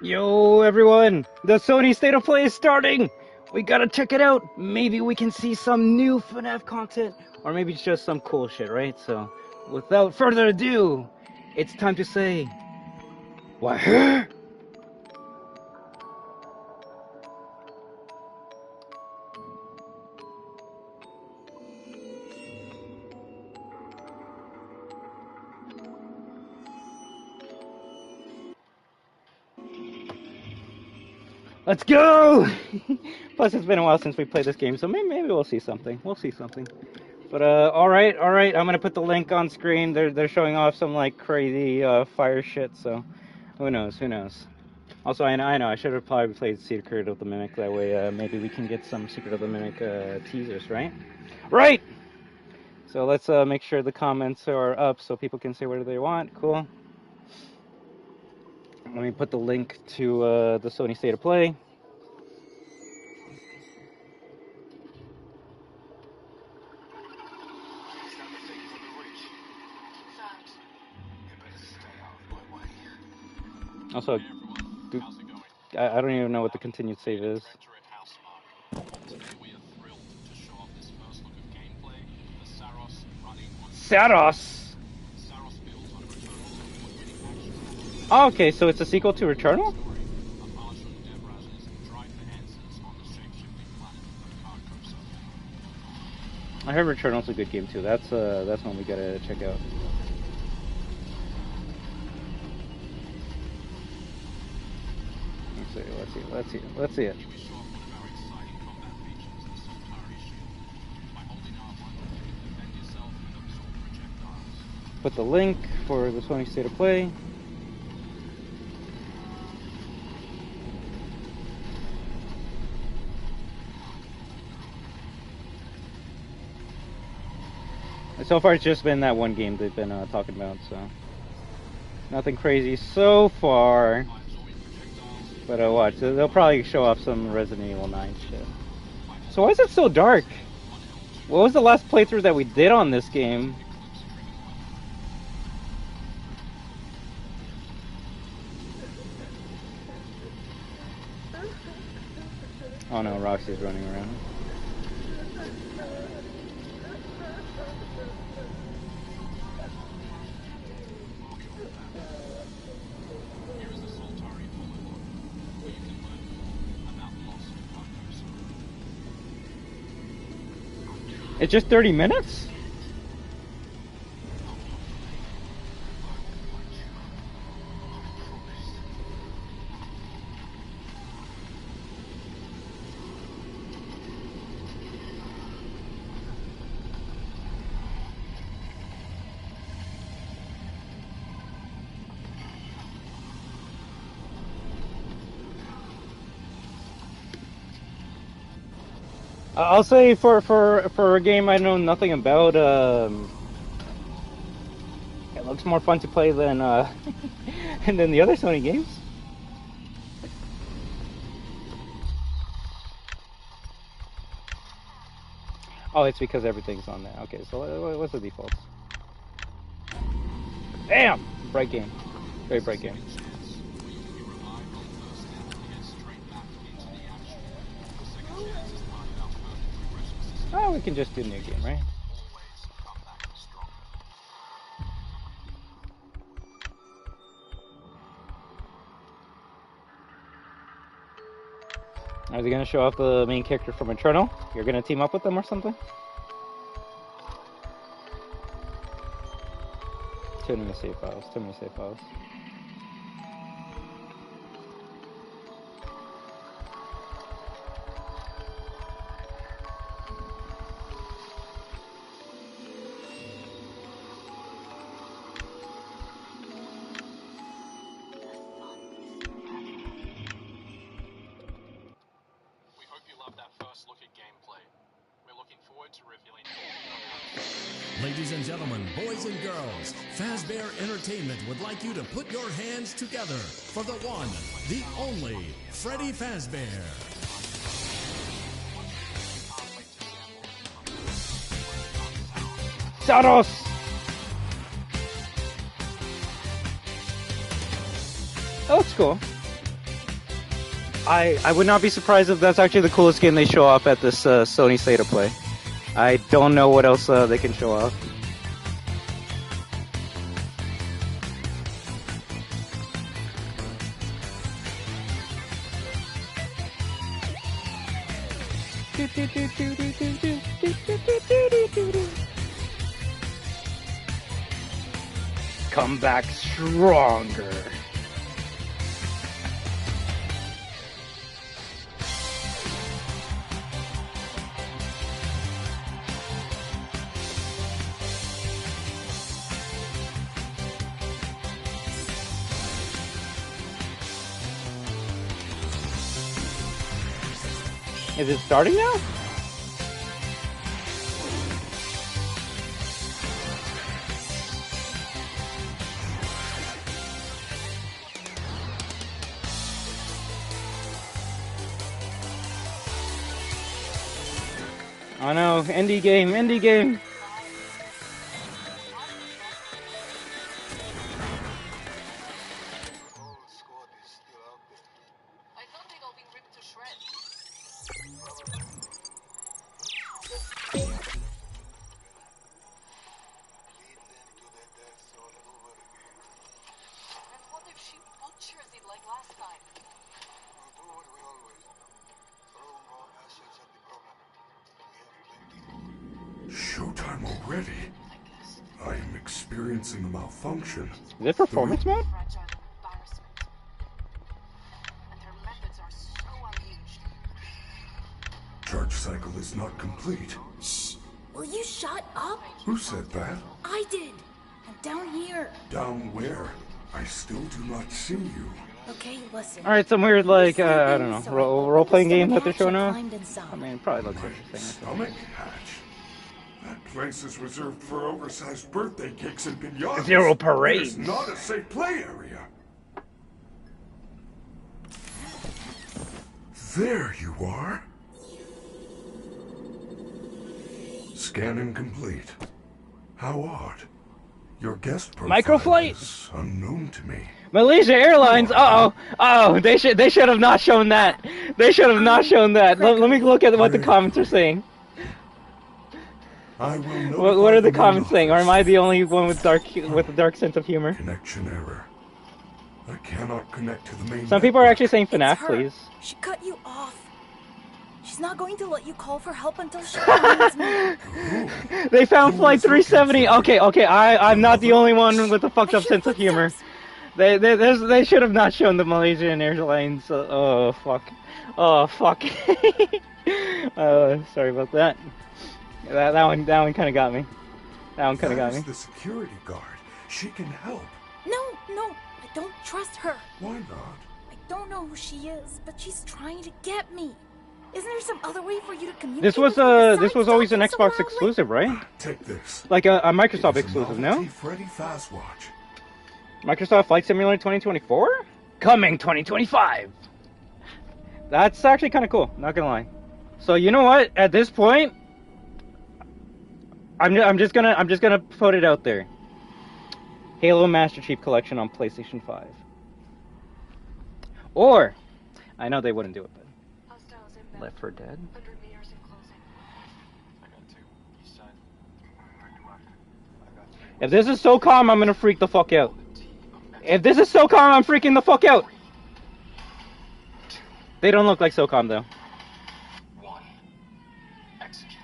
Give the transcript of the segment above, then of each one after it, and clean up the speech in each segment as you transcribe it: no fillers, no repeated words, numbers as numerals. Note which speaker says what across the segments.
Speaker 1: Yo, everyone! The Sony State of Play is starting! We gotta check it out! Maybe we can see some new FNAF content, or maybe it's just some cool shit, right? So, without further ado, it's time to say... WAHOO! Let's go! Plus, it's been a while since we played this game, so maybe we'll see something. We'll see something. But, alright. I'm gonna put the link on screen. They're showing off some, like, crazy, fire shit, so... Who knows? Also, I know, I should have probably played Secret of the Mimic, that way, maybe we can get some Secret of the Mimic, teasers, right? Right! So let's, make sure the comments are up so people can say whatever they want. Cool. Let me put the link to, the Sony State of Play. Also, dude, I don't even know what the continued save is. Saros! Oh, okay, so it's a sequel to Returnal? I heard Returnal's a good game too. That's one we gotta check out. Let's see it. Put the link for the Sony State of Play. So far, it's just been that one game they've been talking about, so nothing crazy so far. But watch, they'll probably show off some Resident Evil 9 shit. So why is it so dark? What was the last playthrough that we did on this game? Oh no, Roxy's running around. It's just 30 minutes? I'll say for a game I know nothing about, it looks more fun to play than than the other Sony games. Oh, it's because everything's on there. Okay, so what's the defaults? Damn! Bright game. Very bright game. Oh, we can just do new game, right? Are they gonna show off the main character from Eternal? You're gonna team up with them or something? Too many save files.
Speaker 2: Ladies and gentlemen, boys and girls, Fazbear Entertainment would like you to put your hands together for the one, the only, Freddy Fazbear.
Speaker 1: Saros! That looks cool. I would not be surprised if that's actually the coolest game they show off at this Sony State of Play. I don't know what else they can show off. Come back stronger. Is it starting now? Oh no, indie game, indie game.
Speaker 3: I thought they'd all been ripped to shreds. And what if she butchers it like last time?
Speaker 4: We'll do what we always do. Throw more assets at the problem. We have plenty more.
Speaker 5: Showtime already?
Speaker 3: I guess.
Speaker 5: I am experiencing a malfunction.
Speaker 1: Is it performance mode?
Speaker 3: Fragile embarrassment. And her methods are so unhinged.
Speaker 5: Charge cycle is not complete.
Speaker 6: Shh! Will you shut up?
Speaker 5: Who said that?
Speaker 6: I did. I'm down here.
Speaker 5: Down where? I still do not see you.
Speaker 6: Okay, listen.
Speaker 1: Alright, some weird, like, I don't know,
Speaker 6: So
Speaker 1: role-playing game that they're
Speaker 6: stomach
Speaker 1: showing off?
Speaker 6: climbed inside.
Speaker 1: I mean, it probably looks
Speaker 5: My
Speaker 1: interesting.
Speaker 5: stomach hatch. That place is reserved for oversized birthday cakes and pinatas.
Speaker 1: Zero parades.
Speaker 5: It's not a safe play area. There you are. Scanning complete. How odd. Your guest profile
Speaker 1: Microflight?
Speaker 5: is unknown to me.
Speaker 1: Malaysia Airlines. Oh, they should have not shown that. They should have not shown that. Let me look at what the comments are saying.
Speaker 5: I will
Speaker 1: What are the
Speaker 5: notify
Speaker 1: comments
Speaker 5: main
Speaker 1: saying? Or am I
Speaker 5: office.
Speaker 1: the only one with a dark sense of humor?
Speaker 5: Connection error. I cannot connect to the main
Speaker 1: Some people are
Speaker 5: network.
Speaker 1: actually saying
Speaker 6: It's
Speaker 1: FNAF,
Speaker 6: her.
Speaker 1: please.
Speaker 6: She cut you off. She's not going to let you call for help until she finds me.
Speaker 1: They found
Speaker 5: Who
Speaker 1: Flight
Speaker 5: is looking
Speaker 1: 370.
Speaker 5: for me?
Speaker 1: Okay, I'm not the only one with a fucked
Speaker 6: I
Speaker 1: up
Speaker 6: hear
Speaker 1: sense of humor.
Speaker 6: footsteps.
Speaker 1: They should have not shown the Malaysian Airlines. Oh fuck. Sorry about that. That one kind of got me. That one kind of
Speaker 5: That
Speaker 1: got
Speaker 5: is
Speaker 1: me.
Speaker 5: the security guard. She can help.
Speaker 6: No, I don't trust her.
Speaker 5: Why not?
Speaker 6: I don't know who she is, but she's trying to get me. Isn't there some other way for you to communicate?
Speaker 1: This was
Speaker 6: with me
Speaker 1: this was
Speaker 6: besides
Speaker 1: always an
Speaker 6: talking so
Speaker 1: Xbox
Speaker 6: loudly?
Speaker 1: exclusive, right?
Speaker 5: Take this.
Speaker 1: Like a Microsoft
Speaker 5: It is a
Speaker 1: exclusive,
Speaker 5: novelty
Speaker 1: no?
Speaker 5: Freddy Fazwatch.
Speaker 1: Microsoft Flight Simulator 2024? Coming 2025. That's actually kind of cool, not gonna lie. So you know what? At this point, I'm just gonna put it out there. Halo Master Chief Collection on PlayStation 5. Or, I know they wouldn't do it, but
Speaker 3: Hostiles inbound.
Speaker 1: Left 4 Dead.
Speaker 3: 100 meters in closing.
Speaker 4: I got two. East side. I got three.
Speaker 1: If this is SOCOM, I'm gonna freak the fuck out. If this is SOCOM, I'm freaking the fuck out. They don't look like SOCOM though.
Speaker 4: One. Execute.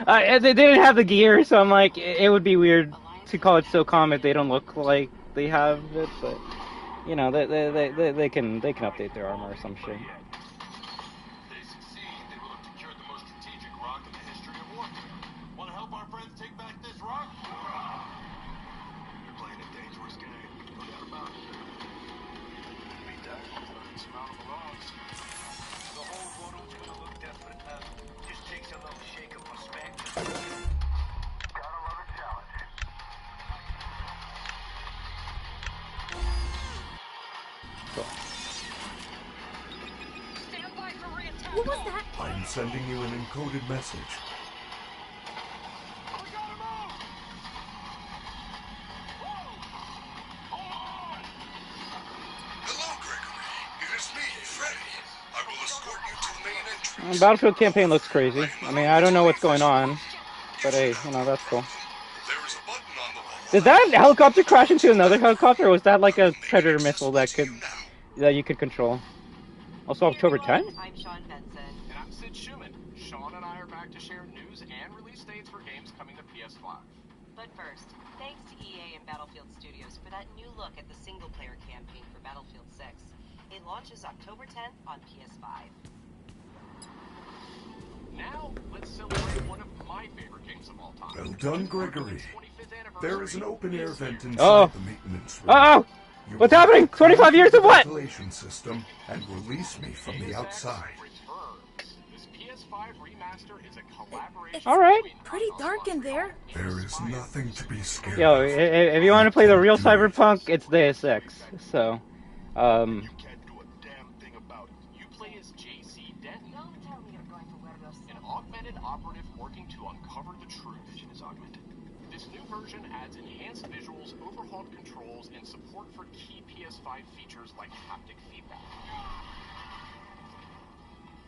Speaker 1: They didn't have the gear, so I'm like, it would be weird to call it SOCOM if they don't look like they have it, but you know, they can update their armor or some shit.
Speaker 4: If they succeed, they will have secured the most strategic rock in the history of warfare. Want to help our friends take back this rock? You're playing a dangerous game. No doubt about it. Beat that. Insurmountable odds. The whole world's gonna look desperate now. Just takes a little shake of my spectrum. Gotta love a challenge.
Speaker 3: Stand by for re-attack.
Speaker 6: What was that?
Speaker 5: I'm sending you an encoded message.
Speaker 4: We gotta move! Whoa! Hold on!
Speaker 1: Battlefield campaign looks crazy. I mean, I don't know what's going on, but hey, you know, that's cool.
Speaker 5: There is a button on the wall.
Speaker 1: Did that helicopter crash into another helicopter, or was that like a Predator missile that you could control? Also, October 10th?
Speaker 7: I'm Sean Benson.
Speaker 8: And I'm Sid Schumann. Sean and I are back to share news and release dates for games coming to PS5.
Speaker 7: But first, thanks to EA and Battlefield Studios for that new look at the single-player campaign for Battlefield 6. It launches October 10th on PS5.
Speaker 8: Now, let's celebrate one of my favorite games of all time.
Speaker 5: Well done, Gregory. There is an open-air vent inside
Speaker 1: Oh.
Speaker 5: the maintenance room.
Speaker 1: Uh-oh!
Speaker 5: You
Speaker 1: What's
Speaker 5: will
Speaker 1: happening? 25 years of what?
Speaker 5: ventilation system and release me from the outside.
Speaker 8: This PS5 remaster is a collaboration.
Speaker 1: All right.
Speaker 8: between
Speaker 6: Pretty dark in there.
Speaker 5: There is nothing to be scared
Speaker 1: Yo,
Speaker 5: of.
Speaker 1: if you want to play the real Cyberpunk, it's Deus Ex. So,
Speaker 8: You can't do a damn thing about it. You play as JC Denton, an augmented operative working to uncover the truth. Vision is augmented. This new version adds enhanced visuals, overhauled controls, and support for key PS5 features like haptic feedback.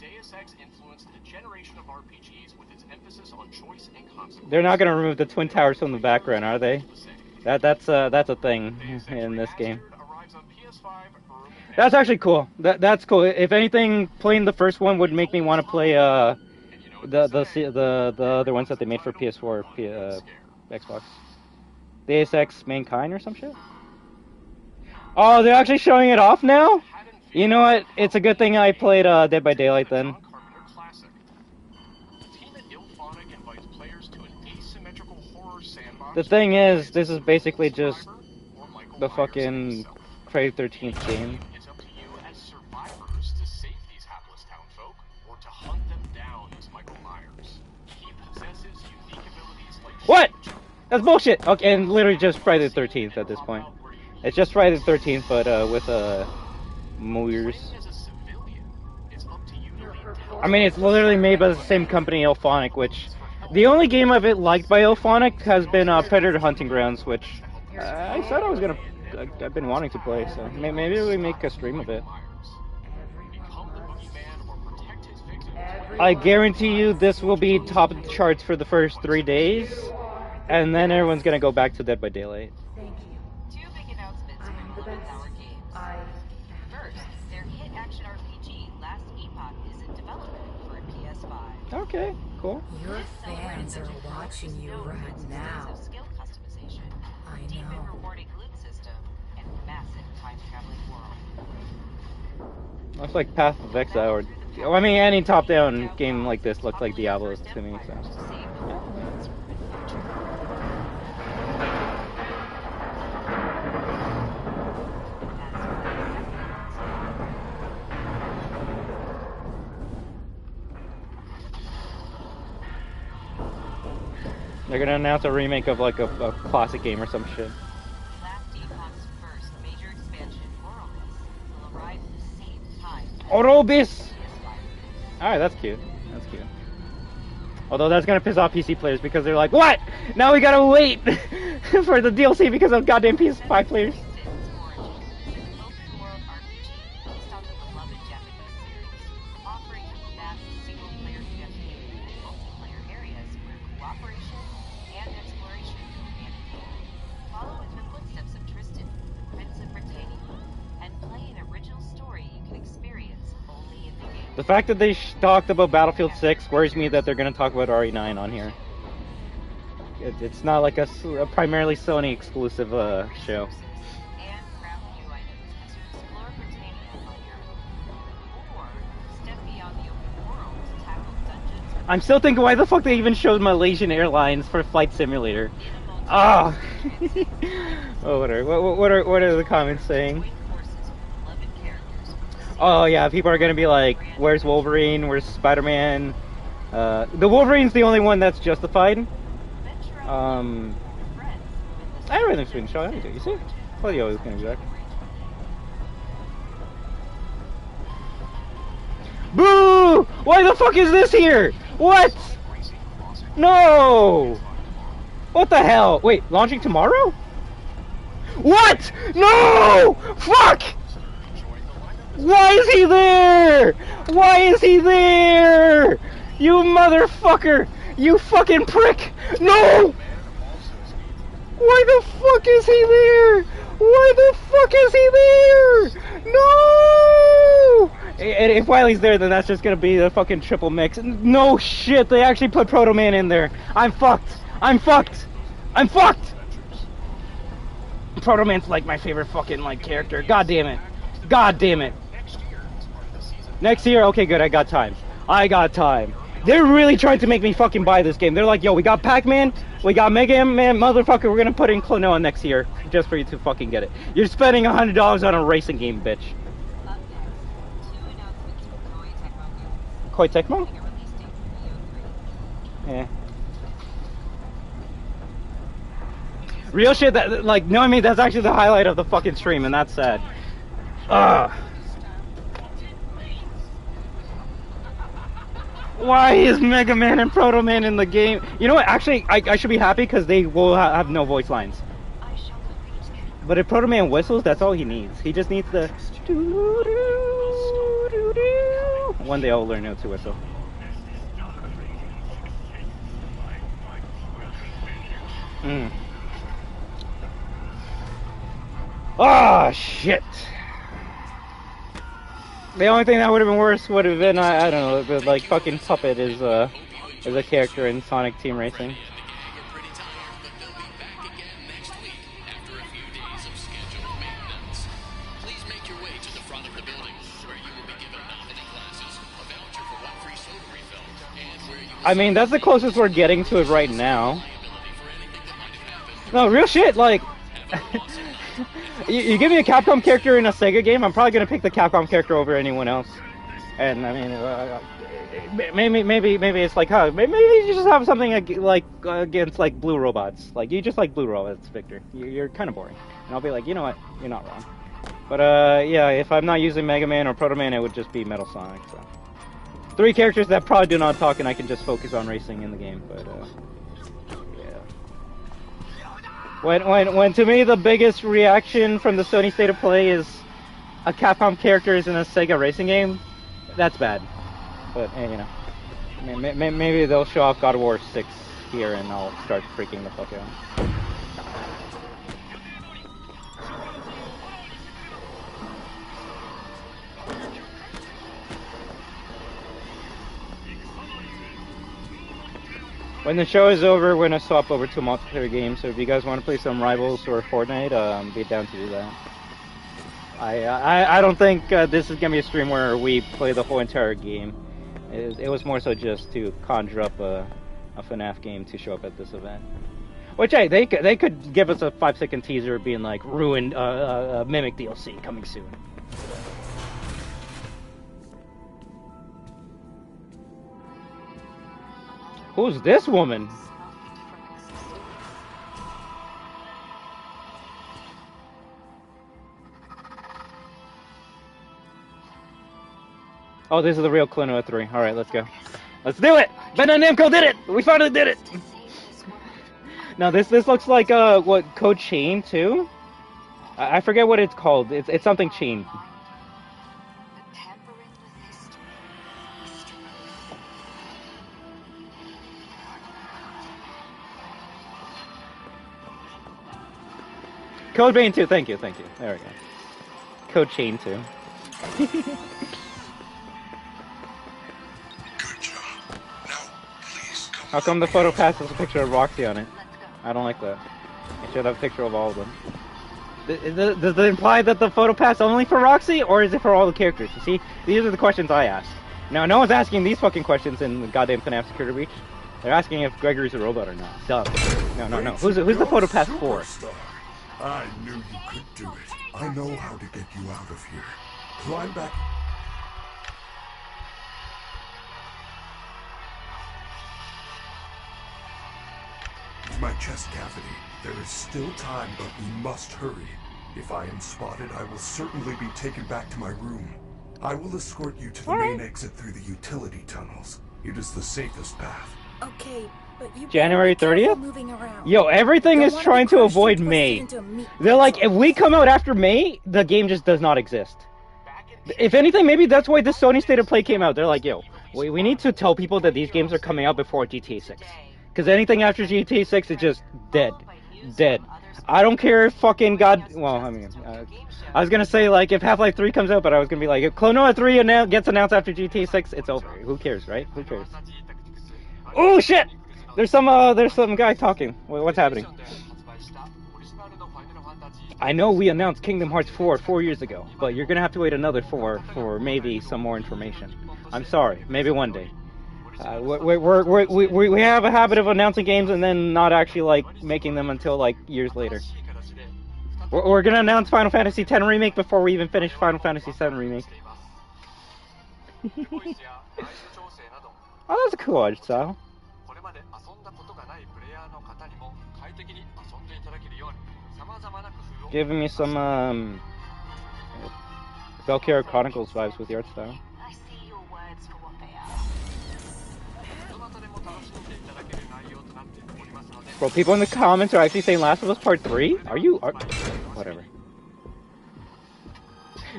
Speaker 8: Deus Ex influenced a generation of RPGs with its emphasis on choice and consequence.
Speaker 1: they're not gonna remove the Twin Towers from the background, are they? That's a thing in this game.
Speaker 8: Arrives on PS5 early
Speaker 1: That's actually cool. That's cool. If anything, playing the first one would make me want to play the other ones that they made for PS4, Xbox. Deus Ex Mankind or some shit. Oh, they're actually showing it off now? You know what? It's a good thing I played Dead by Daylight then.
Speaker 8: Classic. Team at Ilphonic invites players to an asymmetrical horror sandbox.
Speaker 1: The thing is, this is basically just the fucking Friday the 13th game.
Speaker 8: It's up to you as survivors to save these hapless townfolk or to hunt them down as Michael Myers. He possesses unique abilities like
Speaker 1: What? That's bullshit. Okay, and literally just Friday the 13th at this point. It's just Friday the 13th, but with Moyers.
Speaker 8: as a civilian. It's up to you to lead
Speaker 1: I mean, it's literally made by the same company, Ilphonic, which the only game I've liked by Ilphonic has been Predator Hunting Grounds, which I said I was gonna. I've been wanting to play, so maybe we make a stream of it.
Speaker 8: become the boogeyman or protect his victims.
Speaker 1: I guarantee you this will be top of the charts for the first 3 days, and then everyone's gonna go back to Dead by Daylight.
Speaker 7: Two big announcements from 11th Hour Games. First, their hit action RPG, Last Epoch, is in development for a PS5.
Speaker 1: Okay, cool.
Speaker 9: Your fans are watching you right now.
Speaker 7: Skill customization,
Speaker 9: I
Speaker 7: deep and
Speaker 9: know.
Speaker 7: rewarding loot system, and massive time-traveling world.
Speaker 1: Looks like Path of Exile, or I mean, any top-down game like this looks like Diablo to me. So.
Speaker 7: Save the world from its future.
Speaker 1: They're gonna announce a remake of like a classic game or some shit.
Speaker 7: Last Epoch's first major expansion, Orobis, will arrive at the same time.
Speaker 1: Orobis! Alright, that's cute. That's cute. Although that's gonna piss off PC players because they're like, what? Now we gotta wait for the DLC because of goddamn PS5 players.
Speaker 7: Since Origins, an open-world RPG based on the beloved Japanese series, offering a vast single-player campaign and multiplayer areas where cooperation and exploration go hand in hand. Follow in the footsteps of Tristan, the Prince of Britannia, and play an original story you can experience only in the game.
Speaker 1: The fact that they talked about Battlefield 6 worries me that they're gonna talk about RE9 on here. It's not like a primarily Sony exclusive show.
Speaker 7: And craft new items as you explore Britannia on your own. Or step beyond the open world to tackle dungeons with
Speaker 1: I'm still thinking, why the fuck they even showed Malaysian Airlines for Flight Simulator? Ah. Oh, whatever. What are the comments saying?
Speaker 7: joint forces with beloved characters.
Speaker 1: Oh yeah, people are gonna be like, "Where's Wolverine? Where's Spider-Man?" The Wolverine's the only one that's justified.
Speaker 7: Venture out
Speaker 1: Um,
Speaker 7: with friends with the
Speaker 1: everything's been shown. You see? Claudio is gonna be back. Boo! Why the fuck is this here? What? No! What the hell? Wait, launching tomorrow? What? No! Fuck! Why is he there? Why is he there? You motherfucker! You fucking prick! No! Why the fuck is he there? Why the fuck is he there? No! And if Wiley's there, then that's just gonna be the fucking triple mix. No shit, they actually put Proto Man in there. I'm fucked. I'm fucked. I'm fucked. Proto Man's like my favorite fucking like character. God damn it. God damn it. Next year, okay, good. I got time. I got time. They're really trying to make me fucking buy this game. They're like, yo, we got Pac-Man, we got Mega Man, motherfucker. We're gonna put in Klaw-Naw next year just for you to fucking get it. You're spending $100 on a racing game, bitch. Koei Tecmo? Yeah. Real shit. That like, no, I mean that's actually the highlight of the fucking stream, and that's sad. Ugh. Why is Mega Man and Proto Man in the game? You know what? Actually, I should be happy because they will have no voice lines. But if Proto Man whistles, that's all he needs. He just needs the. One day I'll learn how to whistle. Ah, shit. The only thing that would have been worse would have been, I don't know, the, like, fucking Puppet is a character in Sonic Team Racing. I mean, that's the closest we're getting to it right now. No, real shit, like... You give me a Capcom character in a Sega game, I'm probably gonna pick the Capcom character over anyone else. And I mean, maybe it's like, huh? Maybe you just have something like against like blue robots. Like you just like blue robots, Victor. You're kind of boring. And I'll be like, you know what? You're not wrong. But yeah, if I'm not using Mega Man or Proto Man, it would just be Metal Sonic. So 3 characters that probably do not talk, and I can just focus on racing in the game. But When to me the biggest reaction from the Sony State of Play is a Capcom character is in a Sega racing game, that's bad. But you know, maybe they'll show off God of War 6 here and I'll start freaking the fuck out. When the show is over, we're gonna swap over to a multiplayer game. So if you guys want to play some Rivals or Fortnite, be down to do that. I don't think this is gonna be a stream where we play the whole entire game. It was more so just to conjure up a FNAF game to show up at this event. Which hey, they could give us a 5-second teaser being like ruined Mimic DLC coming soon. Who's this woman? Oh, this is the real Klaw-Naw 3. Alright, let's go. Let's do it! Ben and Namco did it! We finally did it! Now this looks like what, Code Chain too? I forget what it's called. It's something Chain. Code Vein 2, thank you. There we go. Code Chain 2.
Speaker 5: Good job. Now, please come.
Speaker 1: How come the photo pass has a picture of Roxy on it? I don't like that. It should have a picture of all of them. Does it imply that the photo pass only for Roxy, or is it for all the characters? You see, these are the questions I ask. Now, no one's asking these fucking questions in the goddamn FNAF Security Breach. They're asking if Gregory's a robot or not. Duh. No. Who's the photo pass for?
Speaker 5: I knew you could do it. I know how to get you out of here. Climb back. To my chest cavity. There is still time, but we must hurry. If I am spotted, I will certainly be taken back to my room. I will escort you to the main exit through the utility tunnels. It is the safest path.
Speaker 6: Okay. But you
Speaker 1: January 30th?
Speaker 6: moving around.
Speaker 1: Yo, everything is trying to avoid May. They're like, if we come out after May, the game just does not exist. If anything, maybe that's why the Sony State of Play came out. They're like, yo, we need to tell people that these games are coming out before GTA 6. Because anything after GTA 6 is just dead. Dead. I don't care if fucking God... Well, I mean... I was gonna say, like, if Half-Life 3 comes out, but I was gonna be like, if Klaw-Naw 3 gets announced after GTA 6, it's over. Who cares, right? Who cares? Oh, shit! There's some guy talking. What's happening? I know we announced Kingdom Hearts 4 years ago, but you're gonna have to wait another 4 for maybe some more information. I'm sorry, maybe one day. We have a habit of announcing games and then not actually like making them until like years later. We're gonna announce Final Fantasy X Remake before we even finish Final Fantasy VII Remake. Oh, that's a cool art style. Giving me some Valkyria Chronicles vibes with the art style.
Speaker 3: I see your words for what they are.
Speaker 1: Bro, people in the comments are actually saying Last of Us Part 3? Are you... Whatever.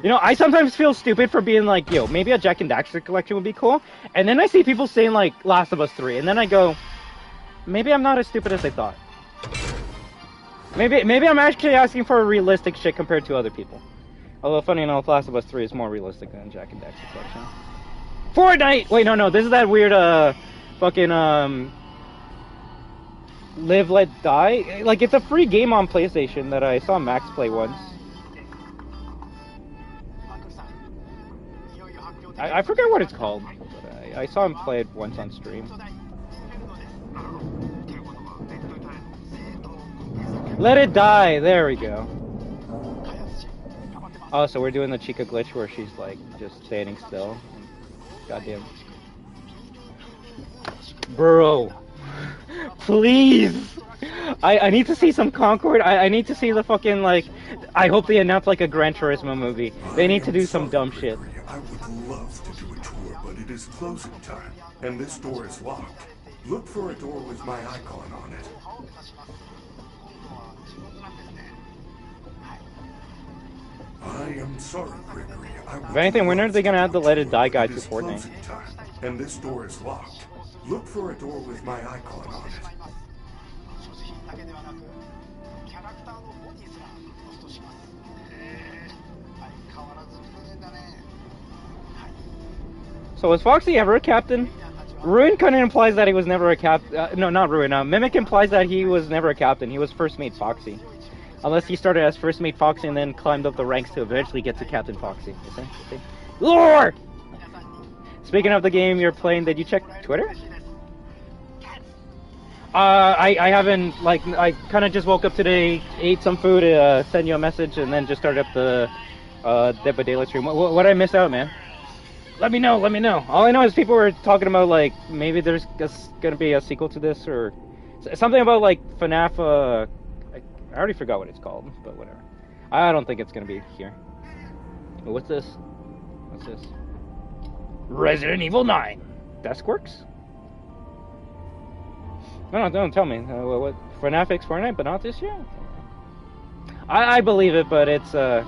Speaker 1: You know, I sometimes feel stupid for being like, yo, maybe a Jack and Daxter collection would be cool. And then I see people saying, like, Last of Us 3. And then I go, maybe I'm not as stupid as I thought. Maybe I'm actually asking for a realistic shit compared to other people. Although, funny enough, Last of Us 3 is more realistic than Jack and Daxter collection. Fortnite! Wait, no, this is that weird, fucking, Live, Let Die? Like, it's a free game on PlayStation that I saw Max play once. I forget what it's called, but I saw him play it once on stream. Let It Die! There we go. Oh, so we're doing the Chica glitch where she's, like, just standing still. Goddamn. Bro. Please! I need to see some Concord. I need to see the fucking, like... I hope they announce, like, a Gran Turismo movie. They need to do some dumb shit.
Speaker 5: I would love to do a tour, but it is closing time, and this door is locked. Look for a door with my icon on it. I am sorry, Gregory.
Speaker 1: If anything, when are they gonna add the Let It Die guide to Fortnite?
Speaker 5: And this door is locked. Look for a door with my icon on it.
Speaker 1: So was Foxy ever a captain? Ruin kind of implies that he was never a captain. No, not Ruin. Mimic implies that he was never a captain. He was first mate Foxy. Unless he started as first mate Foxy and then climbed up the ranks to eventually get to Captain Foxy. You see? Lore! Speaking of the game you're playing, did you check Twitter? I haven't, like, I kind of just woke up today, ate some food, sent you a message, and then just started up the Dead by Daylight stream. What did I miss out, man? Let me know. All I know is people were talking about, like, maybe there's gonna be a sequel to this, or something about, like, FNAF, I already forgot what it's called, but whatever. I don't think it's gonna be here. But what's this? What's this? Resident Evil 9. Desk works? No, don't tell me. What? FNAF X Fortnite, but not this year? I believe it, but it's, what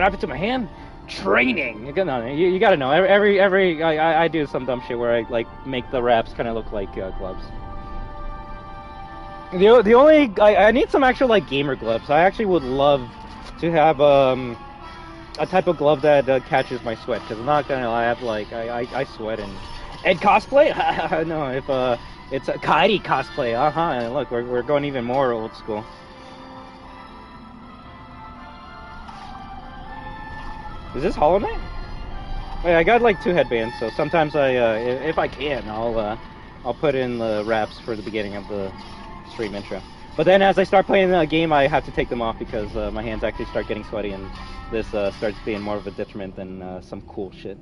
Speaker 1: happened to my hand? Training! You gotta know. I do some dumb shit where I, like, make the wraps kind of look like, gloves. The only... I need some actual, like, gamer gloves. I actually would love to have, a type of glove that catches my sweat, because I'm not gonna lie, I have, like, I sweat and... Ed cosplay? No, if, it's a Kairi cosplay, and look, we're going even more old school. Is this Hollow Knight? Wait, I got, like, 2 headbands, so sometimes if I can, I'll put in the wraps for the beginning of the stream intro. But then as I start playing the game, I have to take them off because my hands actually start getting sweaty, and this starts being more of a detriment than some cool shit.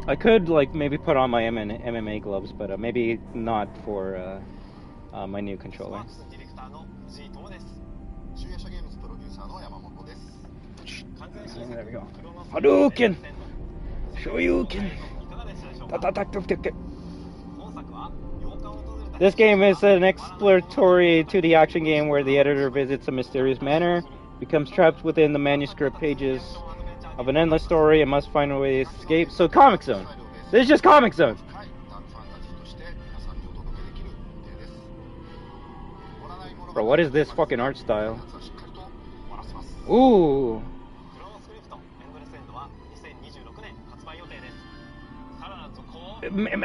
Speaker 1: I could, like, maybe put on my MMA gloves, but maybe not for my new controller. There we go. Hadouken! Shoryuken! This game is an exploratory 2D action game where the editor visits a mysterious manor becomes trapped within the manuscript pages of an endless story and must find a way to escape. So Comic Zone. This is just Comic Zone. Bro, what is this fucking art style? Ooh.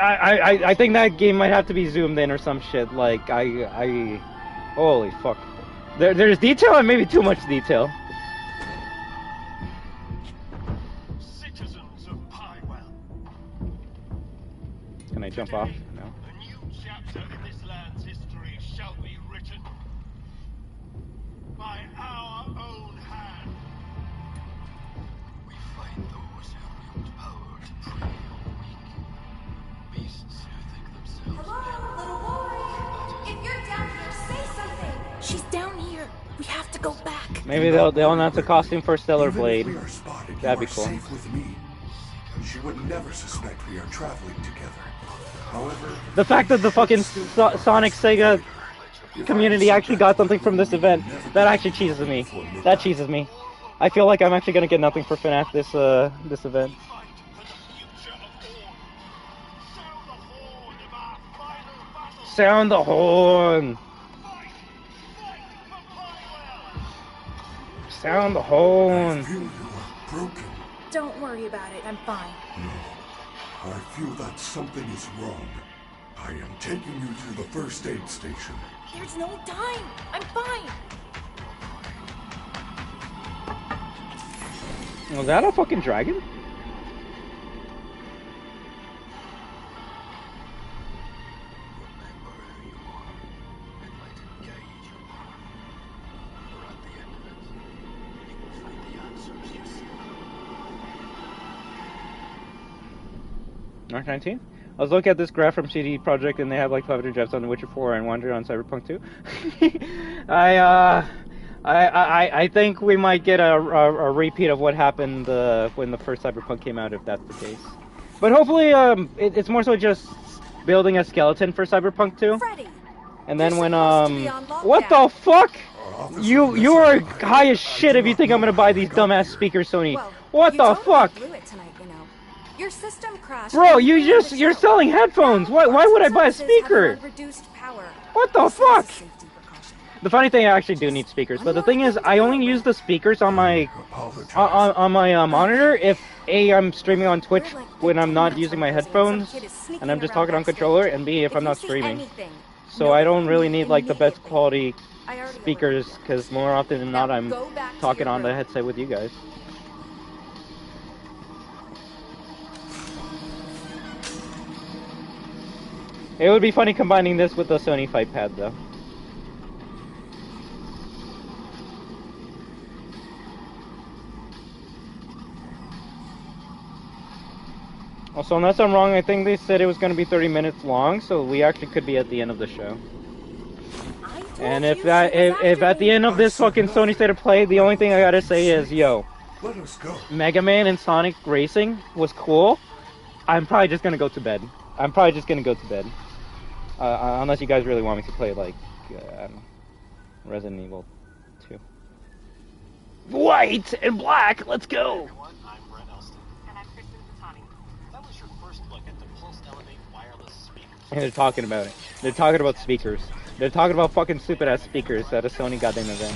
Speaker 1: I think that game might have to be zoomed in or some shit. Like, holy fuck. There's detail and maybe too much detail.
Speaker 4: Citizens of Pywell.
Speaker 1: Can I jump off? No.
Speaker 4: A new chapter in this land's history shall be written by our own hand. We find those who wield power to prey on the weak. Beasts who think themselves
Speaker 6: Hello, little boy. If you're down here, say something. She's down here. We have to go back.
Speaker 1: Maybe they'll announce a costume for Stellar Blade.
Speaker 5: Even if we are spotted,
Speaker 1: That'd be
Speaker 5: you are
Speaker 1: cool.
Speaker 5: safe with me. She would never suspect we are traveling together. However,
Speaker 1: The fact that the fucking Sonic Sega community actually got something from this event, that actually cheeses me. That cheeses me. I feel like I'm actually gonna get nothing for FNAF this event. Sound the horn! Sound the
Speaker 5: I
Speaker 1: horn!
Speaker 5: feel you are broken.
Speaker 6: Don't worry about it. I'm fine.
Speaker 5: No, I feel that something is wrong. I am taking you to the first aid station.
Speaker 6: There's no time. I'm fine.
Speaker 1: Was that a fucking dragon? March 19th? I was looking at this graph from CD Projekt and they have like 500 gems on The Witcher 4 and 100 on Cyberpunk 2. I think we might get a repeat of what happened when the first Cyberpunk came out, if that's the case. But hopefully, it's more so just building a skeleton for Cyberpunk 2.
Speaker 6: Freddy.
Speaker 1: And then when
Speaker 6: be on
Speaker 1: what
Speaker 6: lockdown.
Speaker 1: the fuck? You are high as shit if you think I'm gonna buy these dumbass speakers, Sony.
Speaker 6: Well,
Speaker 1: What
Speaker 6: you
Speaker 1: the
Speaker 6: totally
Speaker 1: fuck?
Speaker 6: blew it tonight, you know. Your system crashed.
Speaker 1: Bro,
Speaker 6: and
Speaker 1: you're
Speaker 6: ruined the show.
Speaker 1: selling headphones. Why would I buy a
Speaker 6: Services have
Speaker 1: speaker?
Speaker 6: run reduced power.
Speaker 1: What the
Speaker 6: This is a
Speaker 1: fuck?
Speaker 6: safety precaution.
Speaker 1: The funny thing, I actually do need speakers, but the thing is, I only use the speakers on my
Speaker 5: Apologize.
Speaker 1: on my monitor if A, I'm streaming on Twitch when I'm not using my headphones and I'm just talking on controller, and B, if I'm not streaming. So I don't really need like the best quality speakers because more often than not I'm talking on the headset with you guys. It would be funny combining this with the Sony Fight Pad though. Also, unless I'm wrong, I think they said it was going to be 30 minutes long, so we actually could be at the end of the show. And if at the end of this fucking Sony State of Play, the only thing I gotta say is, yo,
Speaker 5: Let us go.
Speaker 1: Mega Man and Sonic Racing was cool. I'm probably just gonna go to bed. Unless you guys really want me to play, like, I don't know, Resident Evil 2. White and black, let's go!
Speaker 8: Everyone, I'm Brett Elston.
Speaker 7: And I'm Kristen Patani.
Speaker 8: That was your first look at the Pulse Elevate wireless speakers.
Speaker 1: And they're talking about it. They're talking about speakers. They're talking about fucking stupid ass speakers at a Sony goddamn event.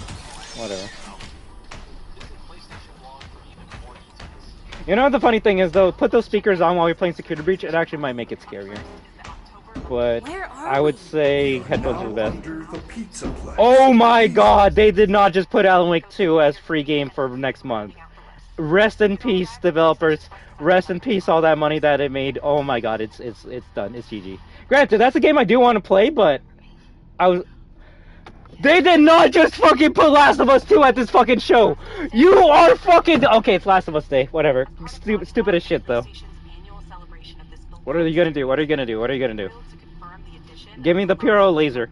Speaker 1: Whatever.
Speaker 8: Visit PlayStation blog for even more details.
Speaker 1: You know what the funny thing is though? Put those speakers on while you're playing Security Breach, it actually might make it scarier. But
Speaker 6: Where are
Speaker 1: I would
Speaker 6: we?
Speaker 1: say headphones are
Speaker 5: Now
Speaker 1: the best.
Speaker 5: under the pizza place.
Speaker 1: Oh my god, they did not just put Alan Wake 2 as free game for next month. Rest in peace, developers. Rest in peace, all that money that it made. Oh my god, it's done. It's GG. Granted, that's a game I do want to play, but they did not just fucking put Last of Us 2 at this fucking show. You are fucking okay. It's Last of Us Day. Whatever. Stupid as shit though. What are you gonna do? What are you gonna do? What are you gonna do? Give me the Puro laser.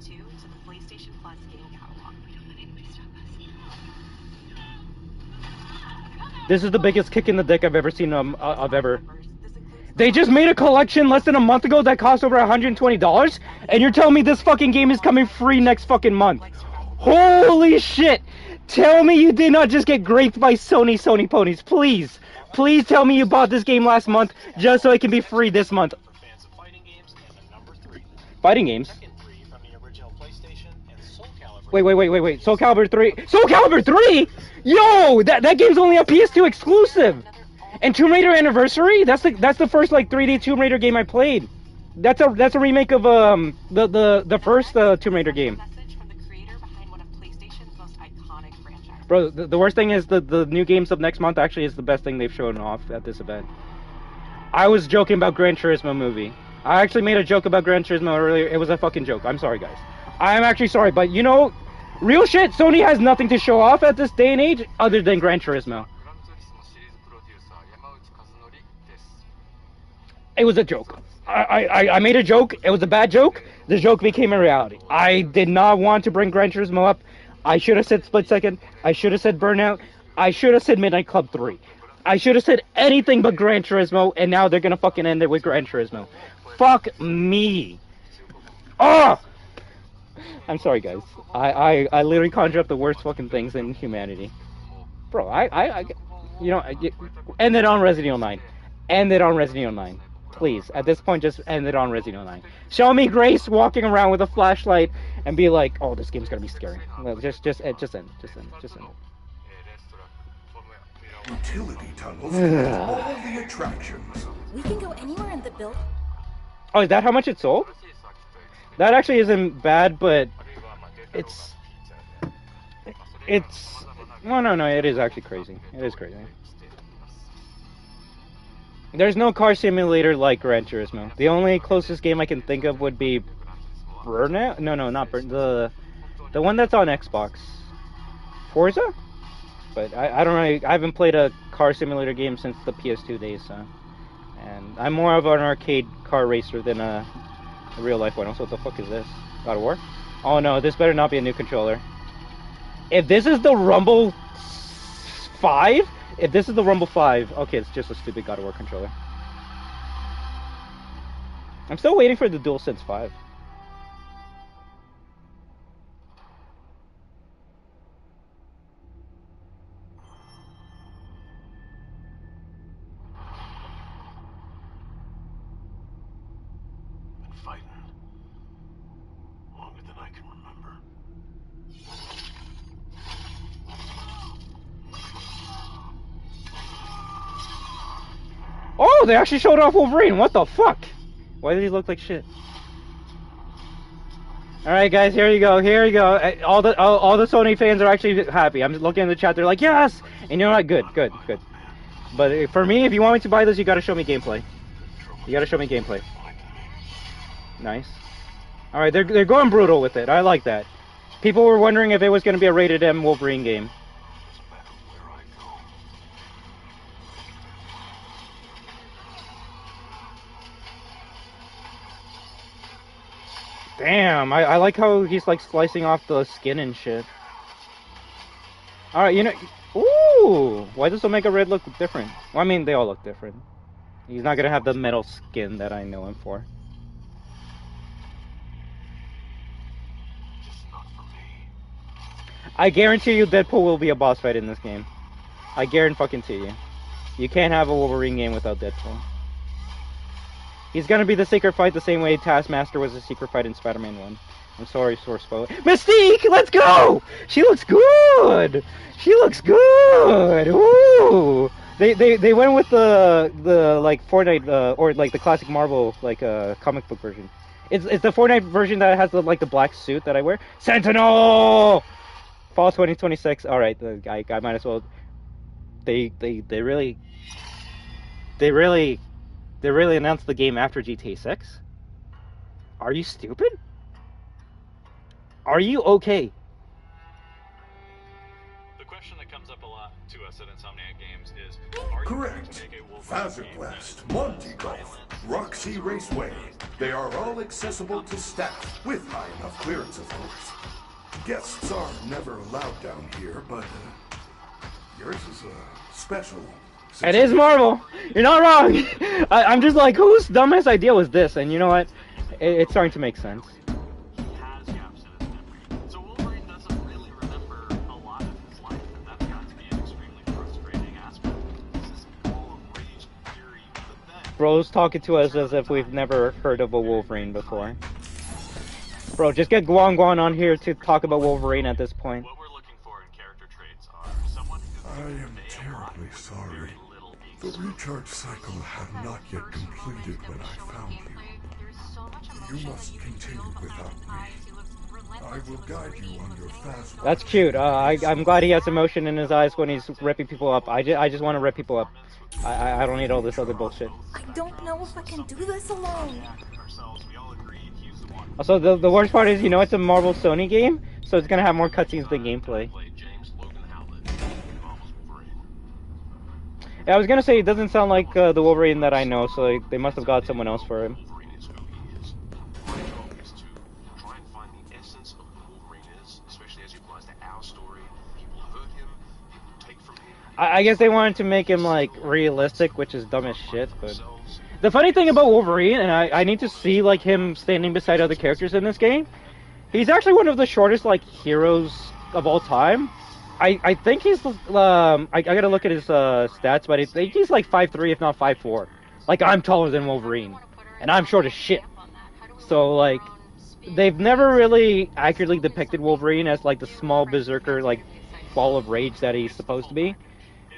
Speaker 1: This is the biggest kick in the dick I've ever seen. I've ever. They just made a collection less than a month ago that cost over $120, and you're telling me this fucking game is coming free next fucking month? Holy shit! Tell me you did not just get graped by Sony ponies, please! Please tell me you bought this game last month just so it can be free this month.
Speaker 8: For fans of fighting games, and the number 3.
Speaker 1: Fighting games?
Speaker 8: Tekken 3 from the original PlayStation, and Soul Calibur.
Speaker 1: Wait. Soul Calibur 3. Soul Calibur 3?! Yo! That game's only a PS2 exclusive! And Tomb Raider Anniversary? That's the first like 3D Tomb Raider game I played. That's a remake of the first Tomb Raider game.
Speaker 7: Message from the creator behind one of PlayStation's most iconic franchises.
Speaker 1: Bro, the worst thing is the new games of next month actually is the best thing they've shown off at this event. I was joking about Gran Turismo movie. I actually made a joke about Gran Turismo earlier. It was a fucking joke. I'm sorry, guys. I'm actually sorry, but you know, real shit, Sony has nothing to show off at this day and age other than Gran Turismo. It was a joke. I made a joke. It was a bad joke. The joke became a reality. I did not want to bring Gran Turismo up. I should have said Split Second. I should have said Burnout. I should have said Midnight Club 3. I should have said anything but Gran Turismo, and now they're gonna fucking end it with Gran Turismo. Fuck me. Oh! I'm sorry, guys. I literally conjure up the worst fucking things in humanity. Bro, you know, end it on Resident Evil 9. End it on Resident Evil 9. Please, at this point, just end it on Resident Evil 9. Show me Grace walking around with a flashlight and be like, oh, this game's gonna be scary. Well, just end it.
Speaker 5: Utility tunnels and all the attractions.
Speaker 6: We can go anywhere in the building.
Speaker 1: Oh, is that how much it sold? That actually isn't bad, but it's well, no, it is actually crazy. It is crazy. There's no car simulator like Gran Turismo. The only closest game I can think of would be Burnout. No, not Burnout. The one that's on Xbox. Forza? But I don't really. I haven't played a car simulator game since the PS2 days, so. And I'm more of an arcade car racer than a real life one. Also, what the fuck is this? God of War? Oh no, this better not be a new controller. If this is the Rumble 5, okay, it's just a stupid God of War controller. I'm still waiting for the DualSense 5.
Speaker 4: Been fighting longer than I can remember.
Speaker 1: Oh, they actually showed off Wolverine. What the fuck? Why did he look like shit? All right, guys, here you go. All the Sony fans are actually happy. I'm looking in the chat. They're like, yes. And you know what? Good. But for me, if you want me to buy this, you got to show me gameplay. Nice. All right, they're going brutal with it. I like that. People were wondering if it was going to be a rated M Wolverine game. Damn, I like how he's like slicing off the skin and shit. Alright, you know... Ooh! Why does Omega Red look different? Well, I mean, they all look different. He's not gonna have the metal skin that I know him for. I guarantee you Deadpool will be a boss fight in this game. I guarantee you. You can't have a Wolverine game without Deadpool. He's gonna be the secret fight the same way Taskmaster was a secret fight in Spider-Man 1. I'm sorry, source spoiler. Mystique! Let's go! She looks good! Ooh! They went with the like Fortnite or like the classic Marvel like comic book version. It's the Fortnite version that has the like the black suit that I wear. Sentinel! Fall 2026. All right, I might as well. They really announced the game after GTA 6? Are you stupid? Are you okay?
Speaker 10: The question that comes up a lot to us at Insomniac Games is, are you going to make a Wolverine game that is
Speaker 5: Fazit West, Monty Golf, Roxy Raceway. They are all accessible to staff, with high enough clearance, of course. Guests are never allowed down here, but yours is a special.
Speaker 1: It is Marvel. You're not wrong. I'm just like, whose dumbest idea was this? And you know what? It's starting to make sense.
Speaker 8: Has gaps in his memory. So Wolverine doesn't really
Speaker 1: Bro's talking to us as if we've never heard of a Wolverine before. Bro, just get Guan Guan on here to talk about Wolverine at this point.
Speaker 10: What we're looking for in character traits are someone who
Speaker 5: I am terribly sorry. The recharge cycle had not yet completed when I found you. You must continue without me. I will guide you on your fast.
Speaker 1: That's cute. I'm glad he has emotion in his eyes when he's ripping people up. I just want to rip people up. I don't need all this other bullshit.
Speaker 6: I don't know if I can do this alone.
Speaker 1: Also, the worst part is, you know, it's a Marvel Sony game, so it's gonna have more cutscenes than gameplay. Yeah, I was gonna say, it doesn't sound like the Wolverine that I know, so they must have got someone else for him. I guess they wanted to make him, like, realistic, which is dumb as shit, but... The funny thing about Wolverine, and I need to see, like, him standing beside other characters in this game, he's actually one of the shortest, like, heroes of all time. I think he's, I gotta look at his, stats, but I think he's, like, 5'3", if not 5'4". Like, I'm taller than Wolverine, and I'm short as shit. So, like, they've never really accurately depicted Wolverine as, like, the small berserker, like, ball of rage that he's supposed to be.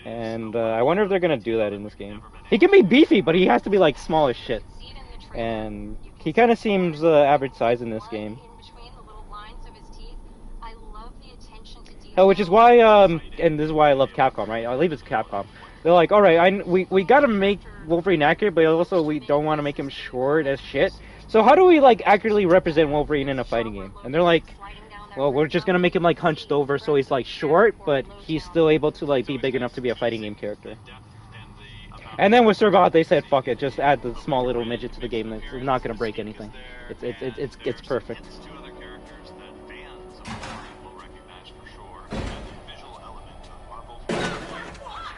Speaker 1: And I wonder if they're gonna do that in this game. He can be beefy, but he has to be like small as shit. And he kind of seems average size in this game. Oh, which is why, and this is why I love Capcom, right? I believe it's Capcom. They're like, all right, we gotta make Wolverine accurate, but also we don't want to make him short as shit. So how do we like accurately represent Wolverine in a fighting game? And they're like, well, we're just gonna make him like hunched over, so he's like short, but he's still able to like be big enough to be a fighting game character. And then with Sir God, they said, fuck it, just add the small little midget to the game. That's not gonna break anything. It's perfect.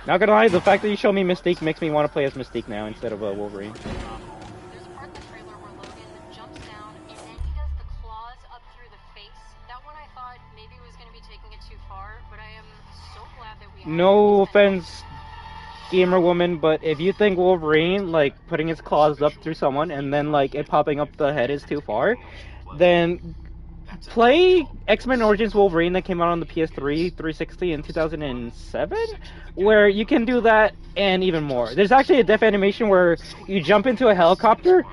Speaker 1: Not gonna lie, the fact that you show me Mystique makes me want to play as Mystique now instead of Wolverine.
Speaker 7: There's a part in the trailer where Logan jumps down and then he does the claws up through the face. That one I thought maybe was going to be taking it too far, but I am so glad that we...
Speaker 1: No offense, gamer woman, but if you think Wolverine, like, putting his claws up through someone and then, like, it popping up the head is too far, then play X-Men Origins Wolverine that came out on the PS3, 360 in 2007, where you can do that and even more. There's actually a death animation where you jump into a helicopter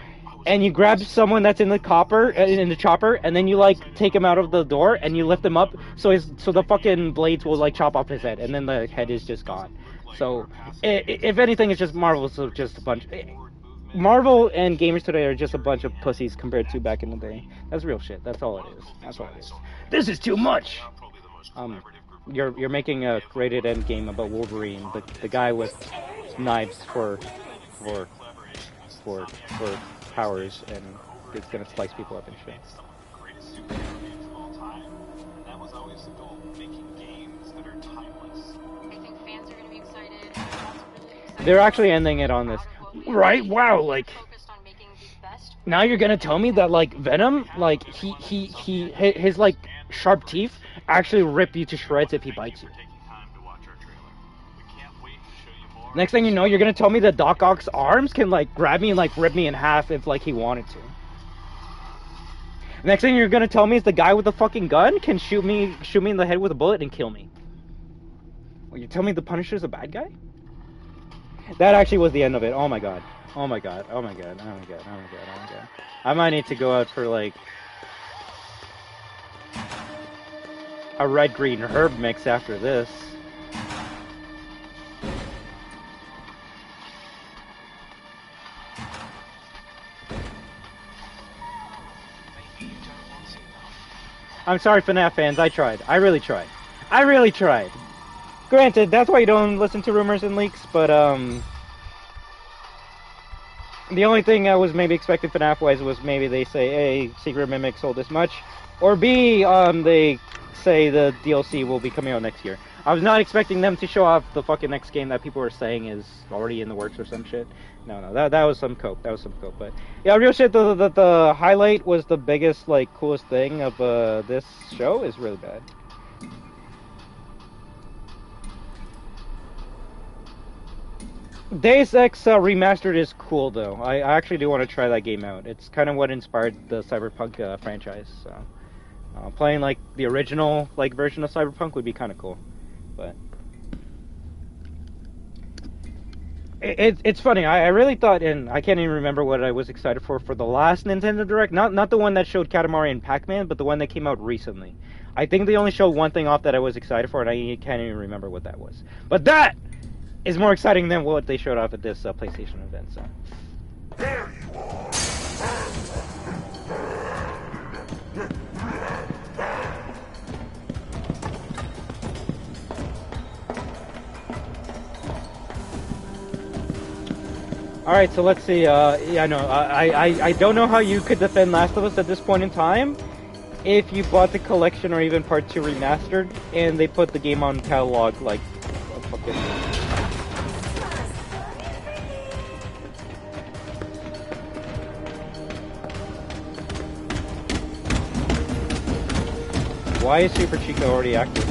Speaker 1: and you grab someone that's in the chopper, and then you like take him out of the door and you lift him up so the fucking blades will like chop off his head and then the head is just gone. So if anything, it's just Marvel's just a bunch. Marvel and gamers today are just a bunch of pussies compared to back in the day. That's real shit. That's all it is. That's all it is. This is too much. You're making a rated M game about Wolverine, the guy with knives for powers, and it's gonna slice people up and shit. They're actually ending it on this. Right? Wow, like... Now you're gonna tell me that, like, Venom, like, his, like, sharp teeth actually rip you to shreds if he bites you. Next thing you know, you're gonna tell me that Doc Ock's arms can, like, grab me and, like, rip me in half if, like, he wanted to. Next thing you're gonna tell me is the guy with the fucking gun can shoot me in the head with a bullet and kill me. Well, you tell me the Punisher's a bad guy? That actually was the end of it. Oh my god. Oh my god. Oh my god. Oh my god. Oh my god. Oh my god. I might need to go out for like a red-green herb mix after this. I'm sorry, FNAF fans. I tried. I really tried. I really tried. Granted, that's why you don't listen to rumors and leaks, but, the only thing I was maybe expecting FNAF-wise was maybe they say, A, Secret Mimic sold this much, or B, they say the DLC will be coming out next year. I was not expecting them to show off the fucking next game that people were saying is already in the works or some shit. No, that was some cope. That was some cope, but, yeah, real shit, the highlight was the biggest, like, coolest thing of, this show is really bad. Deus Ex Remastered is cool, though. I actually do want to try that game out. It's kind of what inspired the Cyberpunk franchise. So, playing like the original like version of Cyberpunk would be kind of cool. But it's funny. I really thought, and I can't even remember what I was excited for the last Nintendo Direct. Not the one that showed Katamari and Pac-Man, but the one that came out recently. I think they only showed one thing off that I was excited for, and I can't even remember what that was. But that is more exciting than what they showed off at this PlayStation event. So.
Speaker 5: There you are.
Speaker 1: All right, so let's see. Yeah, no, I don't know how you could defend Last of Us at this point in time if you bought the collection or even Part 2 remastered, and they put the game on catalog like a fucking. Why is Super Chico already active?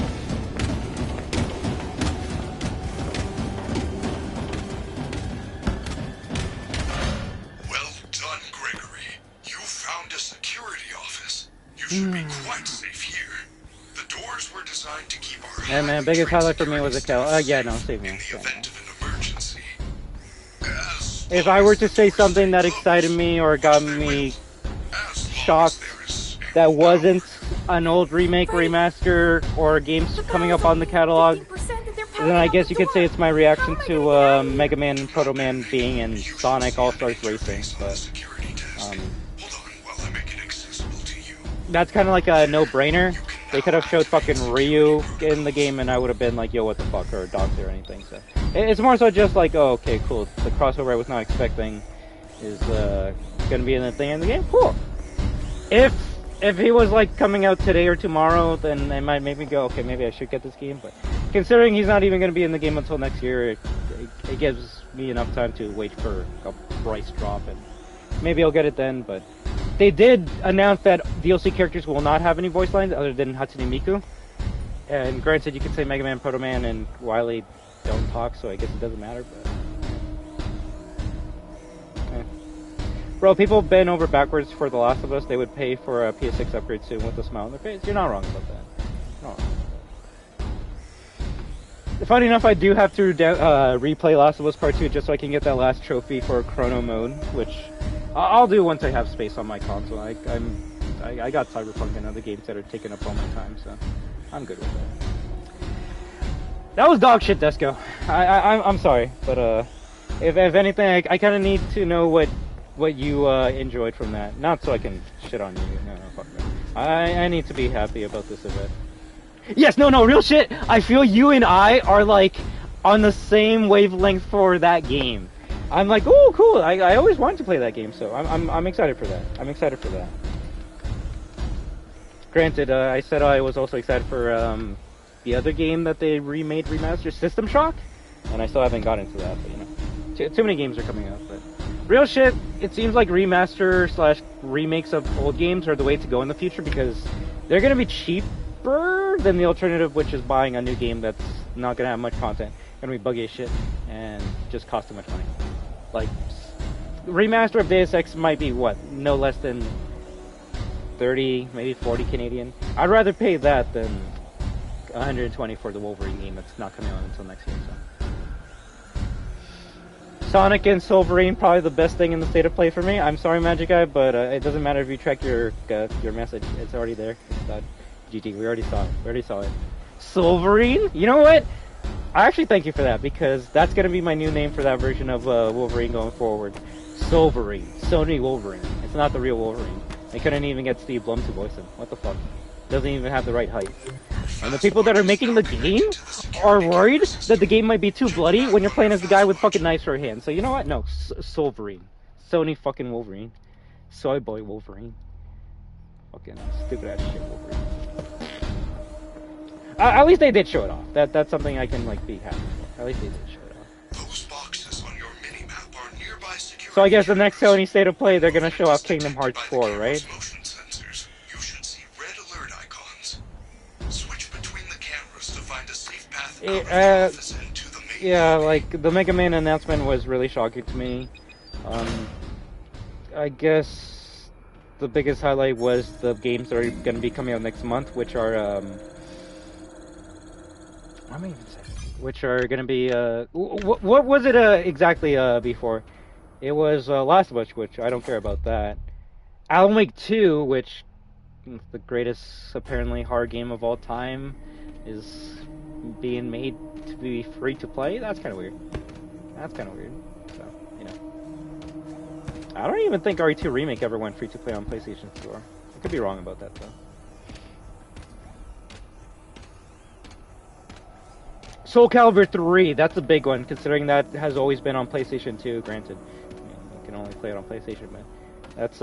Speaker 5: Well done, Gregory. You found a security office. You should be quite safe here. The doors were designed to keep our
Speaker 1: Yeah, man, biggest highlight for me was a kill. Yeah, no, save me.
Speaker 5: in the event of an emergency.
Speaker 1: If I were to say something that excited me or got me shocked that wasn't an old remake, remaster, or games coming up on the catalog, then I guess you could say it's my reaction to Mega Man and Proto Man being in Sonic All-Stars Racing. But that's kind of like a no-brainer. They could have showed fucking Ryu in the game and I would have been like, yo, what the fuck, or Dogs or anything. So it's more so just like, oh, okay, cool. The crossover I was not expecting is going to be in the thing in the game. Cool. If he was like coming out today or tomorrow, then it might make me go, okay, maybe I should get this game. But considering he's not even going to be in the game until next year, it gives me enough time to wait for a price drop, and maybe I'll get it then. But they did announce that DLC characters will not have any voice lines other than Hatsune Miku. And granted, you could say Mega Man, Proto Man, and Wily don't talk, so I guess it doesn't matter. But bro, people bend over backwards for The Last of Us. They would pay for a PS6 upgrade soon with a smile on their face. You're not wrong about that. Not wrong. Funny enough, I do have to replay Last of Us Part 2 just so I can get that last trophy for Chrono Mode, which I'll do once I have space on my console. I got Cyberpunk and other games that are taking up all my time, so I'm good with that. That was dog shit, Desco. I'm sorry, but if anything, I kind of need to know what you enjoyed from that. Not so I can shit on you. No, fuck me. I need to be happy about this event. Yes, no, real shit. I feel you and I are like on the same wavelength for that game. I'm like, oh, cool. I always wanted to play that game, so I'm excited for that. I'm excited for that. Granted, I said I was also excited for the other game that they remade, remastered, System Shock, and I still haven't gotten into that. But you know, too many games are coming out. But real shit, it seems like remaster / remakes of old games are the way to go in the future because they're gonna be cheaper than the alternative, which is buying a new game that's not gonna have much content, gonna be buggy as shit, and just cost too much money. Like, remaster of Deus Ex might be what, no less than 30, maybe 40 Canadian. I'd rather pay that than 120 for the Wolverine game that's not coming out until next year. So. Sonic and Silverine, probably the best thing in the state of play for me. I'm sorry, Magic Guy, but it doesn't matter if you track your message. It's already there. It's done. GG, we already saw it. Silverine? You know what? I actually thank you for that, because that's going to be my new name for that version of Wolverine going forward. Silverine. Sony Wolverine. It's not the real Wolverine. They couldn't even get Steve Blum to voice him. What the fuck? Doesn't even have the right height. And the people that are making the game are worried that the game might be too bloody when you're playing as the guy with fucking knives for a hand. So you know what? No, Silverine. Sony fucking Wolverine. Soy boy Wolverine. Fucking stupid ass shit Wolverine. At least they did show it off. That's something I can like be happy for. At least they did show it off.
Speaker 5: Those boxes on your mini-map are nearby security.
Speaker 1: So I guess the next Sony State of Play, they're gonna show off Kingdom Hearts 4, right?
Speaker 5: Motion sensors. You should see red alert icons. Switch between the cameras to find a safe path out of the office and to the main
Speaker 1: Yeah, like, the Mega Man announcement was really shocking to me. I guess the biggest highlight was the games that are going to be coming out next month, which are, what am I even saying? Which are going to be, what was it, exactly, before? It was, Last of Us, which I don't care about that. Alan Wake 2, which is the greatest, apparently, horror game of all time, is being made to be free to play. That's kind of weird. That's kind of weird. So, you know. I don't even think RE2 Remake ever went free to play on PlayStation 4. I could be wrong about that, though. Soul Calibur 3, that's a big one, considering that has always been on PlayStation 2, granted. I mean, you can only play it on PlayStation, but that's,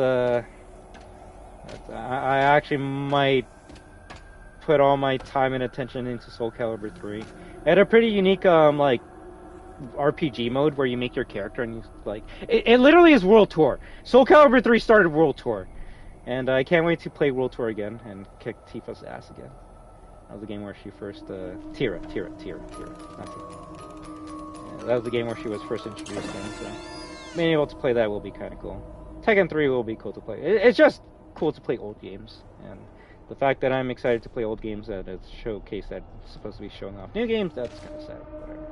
Speaker 1: I actually might put all my time and attention into Soul Calibur 3. It had a pretty unique, like, RPG mode where you make your character and you, like... It literally is World Tour. Soul Calibur 3 started World Tour. And I can't wait to play World Tour again and kick Tifa's ass again. That was the game where she first, Tira. That's it. Yeah, that was the game where she was first introduced in, so... Being able to play that will be kind of cool. Tekken 3 will be cool to play. It's just cool to play old games, and the fact that I'm excited to play old games that it's showcase that it's supposed to be showing off new games, that's kind of sad. Whatever.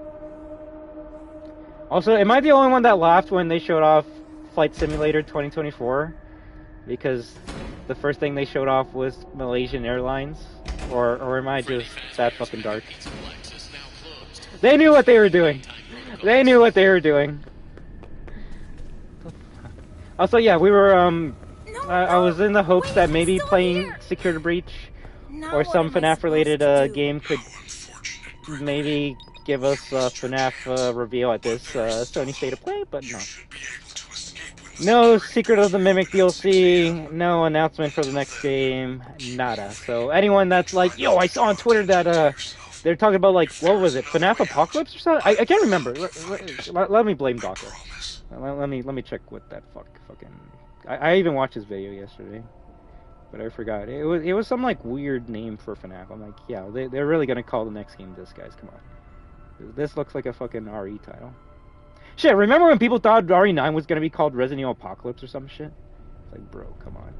Speaker 1: Also, am I the only one that laughed when they showed off Flight Simulator 2024? Because the first thing they showed off was Malaysian Airlines? Or am I just that fucking dark? They knew what they were doing! They knew what they were doing! Also, yeah, we were, I was in the hopes that maybe playing Security Breach or some FNAF-related game could maybe give us a FNAF reveal at this Sony State of Play, but no. No Secret of the Mimic DLC, no announcement for the next game, nada. So anyone that's like, yo, I saw on Twitter that they're talking about, like, what was it, FNAF Apocalypse or something? I can't remember. Let me blame Docker. Let me check what that fucking... I even watched his video yesterday, but I forgot. It was some, like, weird name for FNAF. I'm like, yeah, they're really gonna call the next game this, guys. Come on. This looks like a fucking RE title. Shit, remember when people thought RE9 was gonna be called Resident Evil Apocalypse or some shit? It's like, bro, come on.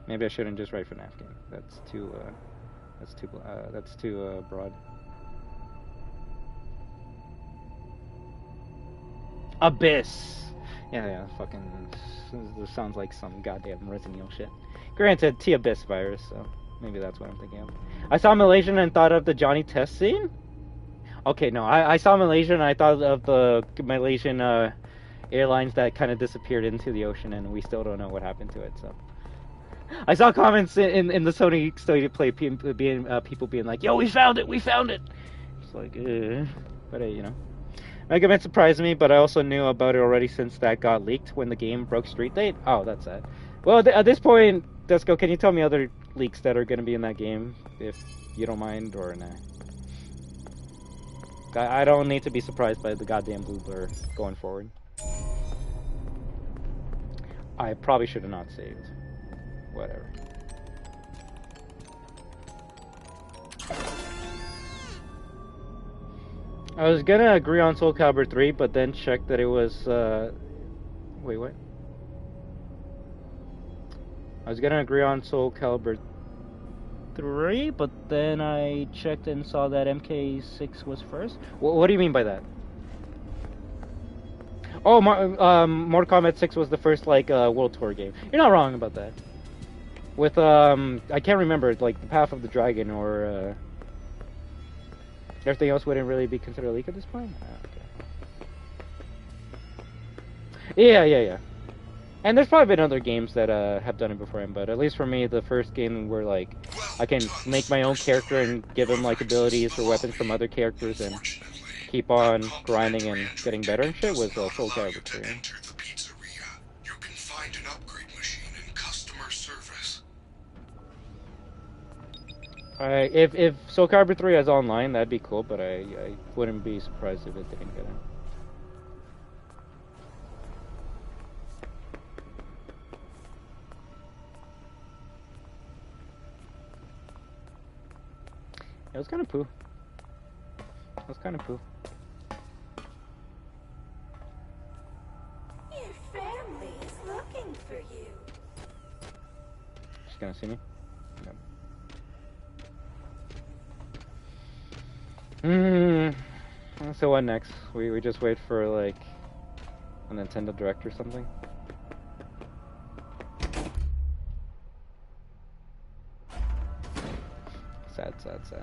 Speaker 1: Maybe I shouldn't just write FNAF game. That's too broad. Abyss. Yeah, fucking. This sounds like some goddamn Resident Evil shit. Granted, T-Abyss virus, so maybe that's what I'm thinking of. I saw Malaysian and thought of the Johnny Test scene? Okay, no, I saw Malaysian and I thought of the Malaysian airlines that kind of disappeared into the ocean and we still don't know what happened to it, so. I saw comments in the Sony State of Play people being like, yo, we found it! It's like, but hey, you know. Mega Man surprised me, but I also knew about it already since that got leaked when the game broke street date. Oh, that's sad. Well, at this point, Desco, can you tell me other leaks that are going to be in that game, if you don't mind, or nah? I don't need to be surprised by the goddamn blue blur going forward. I probably should have not saved. Whatever. I was gonna agree on Soul Calibur 3, but then checked that it was, wait, what? I was gonna agree on Soul Calibur 3, but then I checked and saw that MK6 was first. What do you mean by that? Oh, Mortal Kombat 6 was the first, like, World Tour game. You're not wrong about that. With, I can't remember, like, the Path of the Dragon or, everything else wouldn't really be considered a leak at this point? Okay. Yeah. And there's probably been other games that, have done it before him, but at least for me, the first game where, like, I can make my own character and give him, like, abilities or weapons from other characters and keep on grinding and getting better and shit was, Soul Calibur 3. If Soul Calibur 3 has online, that'd be cool, but I wouldn't be surprised if it didn't get It was kind of poo. It was kind of poo.
Speaker 6: Your family is looking for you.
Speaker 1: She's gonna see me? No. So what next? We just wait for like a Nintendo Direct or something? Sad, sad, sad.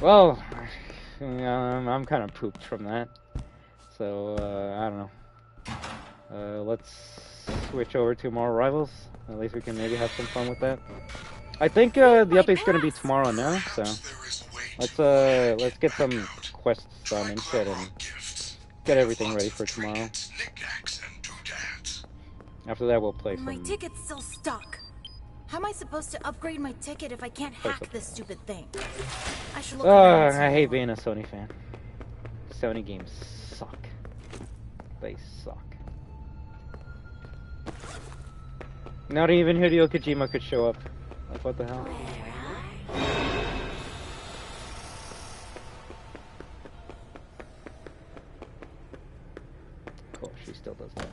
Speaker 1: Well, I'm kind of pooped from that. So, I don't know. Let's switch over to more Rivals. At least we can maybe have some fun with that. I think the update's gonna be tomorrow now, so let's get some quests done and shit and get everything ready for tomorrow. After that, we'll play some.
Speaker 6: My ticket's still stuck. How am I supposed to upgrade my ticket if I can't hack this stupid thing? I should look around.
Speaker 1: I hate being a Sony fan. Sony games suck. They suck. Not even Hideo Kojima could show up. Like, what the hell? Cool, she still does that.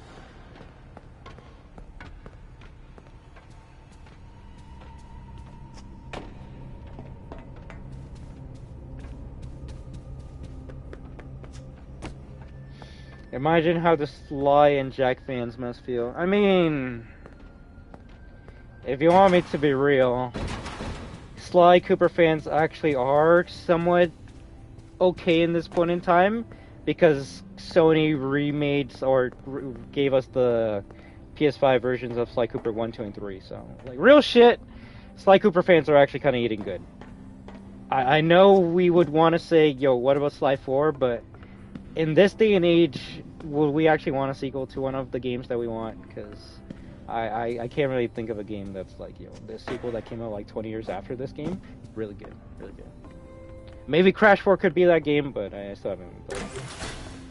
Speaker 1: Imagine how the Sly and Jack fans must feel. I mean, if you want me to be real, Sly Cooper fans actually are somewhat okay in this point in time because Sony remade or gave us the PS5 versions of Sly Cooper 1, 2, and 3. So, like, real shit, Sly Cooper fans are actually kind of eating good. I know we would want to say, yo, what about Sly 4? But in this day and age, would we actually want a sequel to one of the games that we want? Because I can't really think of a game that's like, yo, this sequel that came out like 20 years after this game. Really good, really good. Maybe Crash 4 could be that game, but I still haven't played it.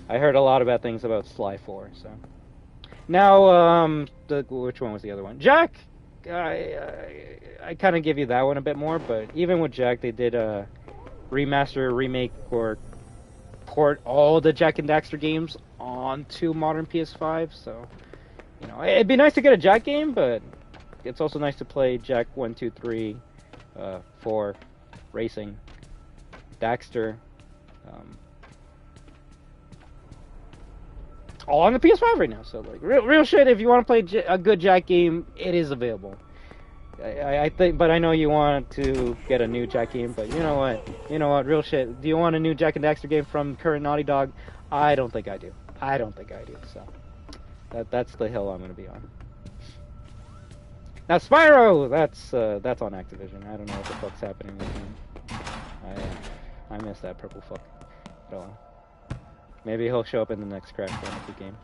Speaker 1: I heard a lot of bad things about Sly 4, so. Now, which one was the other one? Jack! I kind of give you that one a bit more, but even with Jack, they did a remaster, remake, or port all the Jack and Daxter games onto modern PS5, so, you know, it'd be nice to get a Jack game, but it's also nice to play Jack 1, 2, 3, 4, Racing, Daxter, all on the PS5 right now, so, like, real shit, if you want to play a good Jack game, it is available. I think, but I know you want to get a new Jack game, but you know what, real shit, do you want a new Jack and Daxter game from current Naughty Dog? I don't think I do, so, that's the hill I'm gonna be on. Now Spyro, that's on Activision. I don't know what the fuck's happening with him. I miss that purple fuck. But, maybe he'll show up in the next Crash Bandicoot game.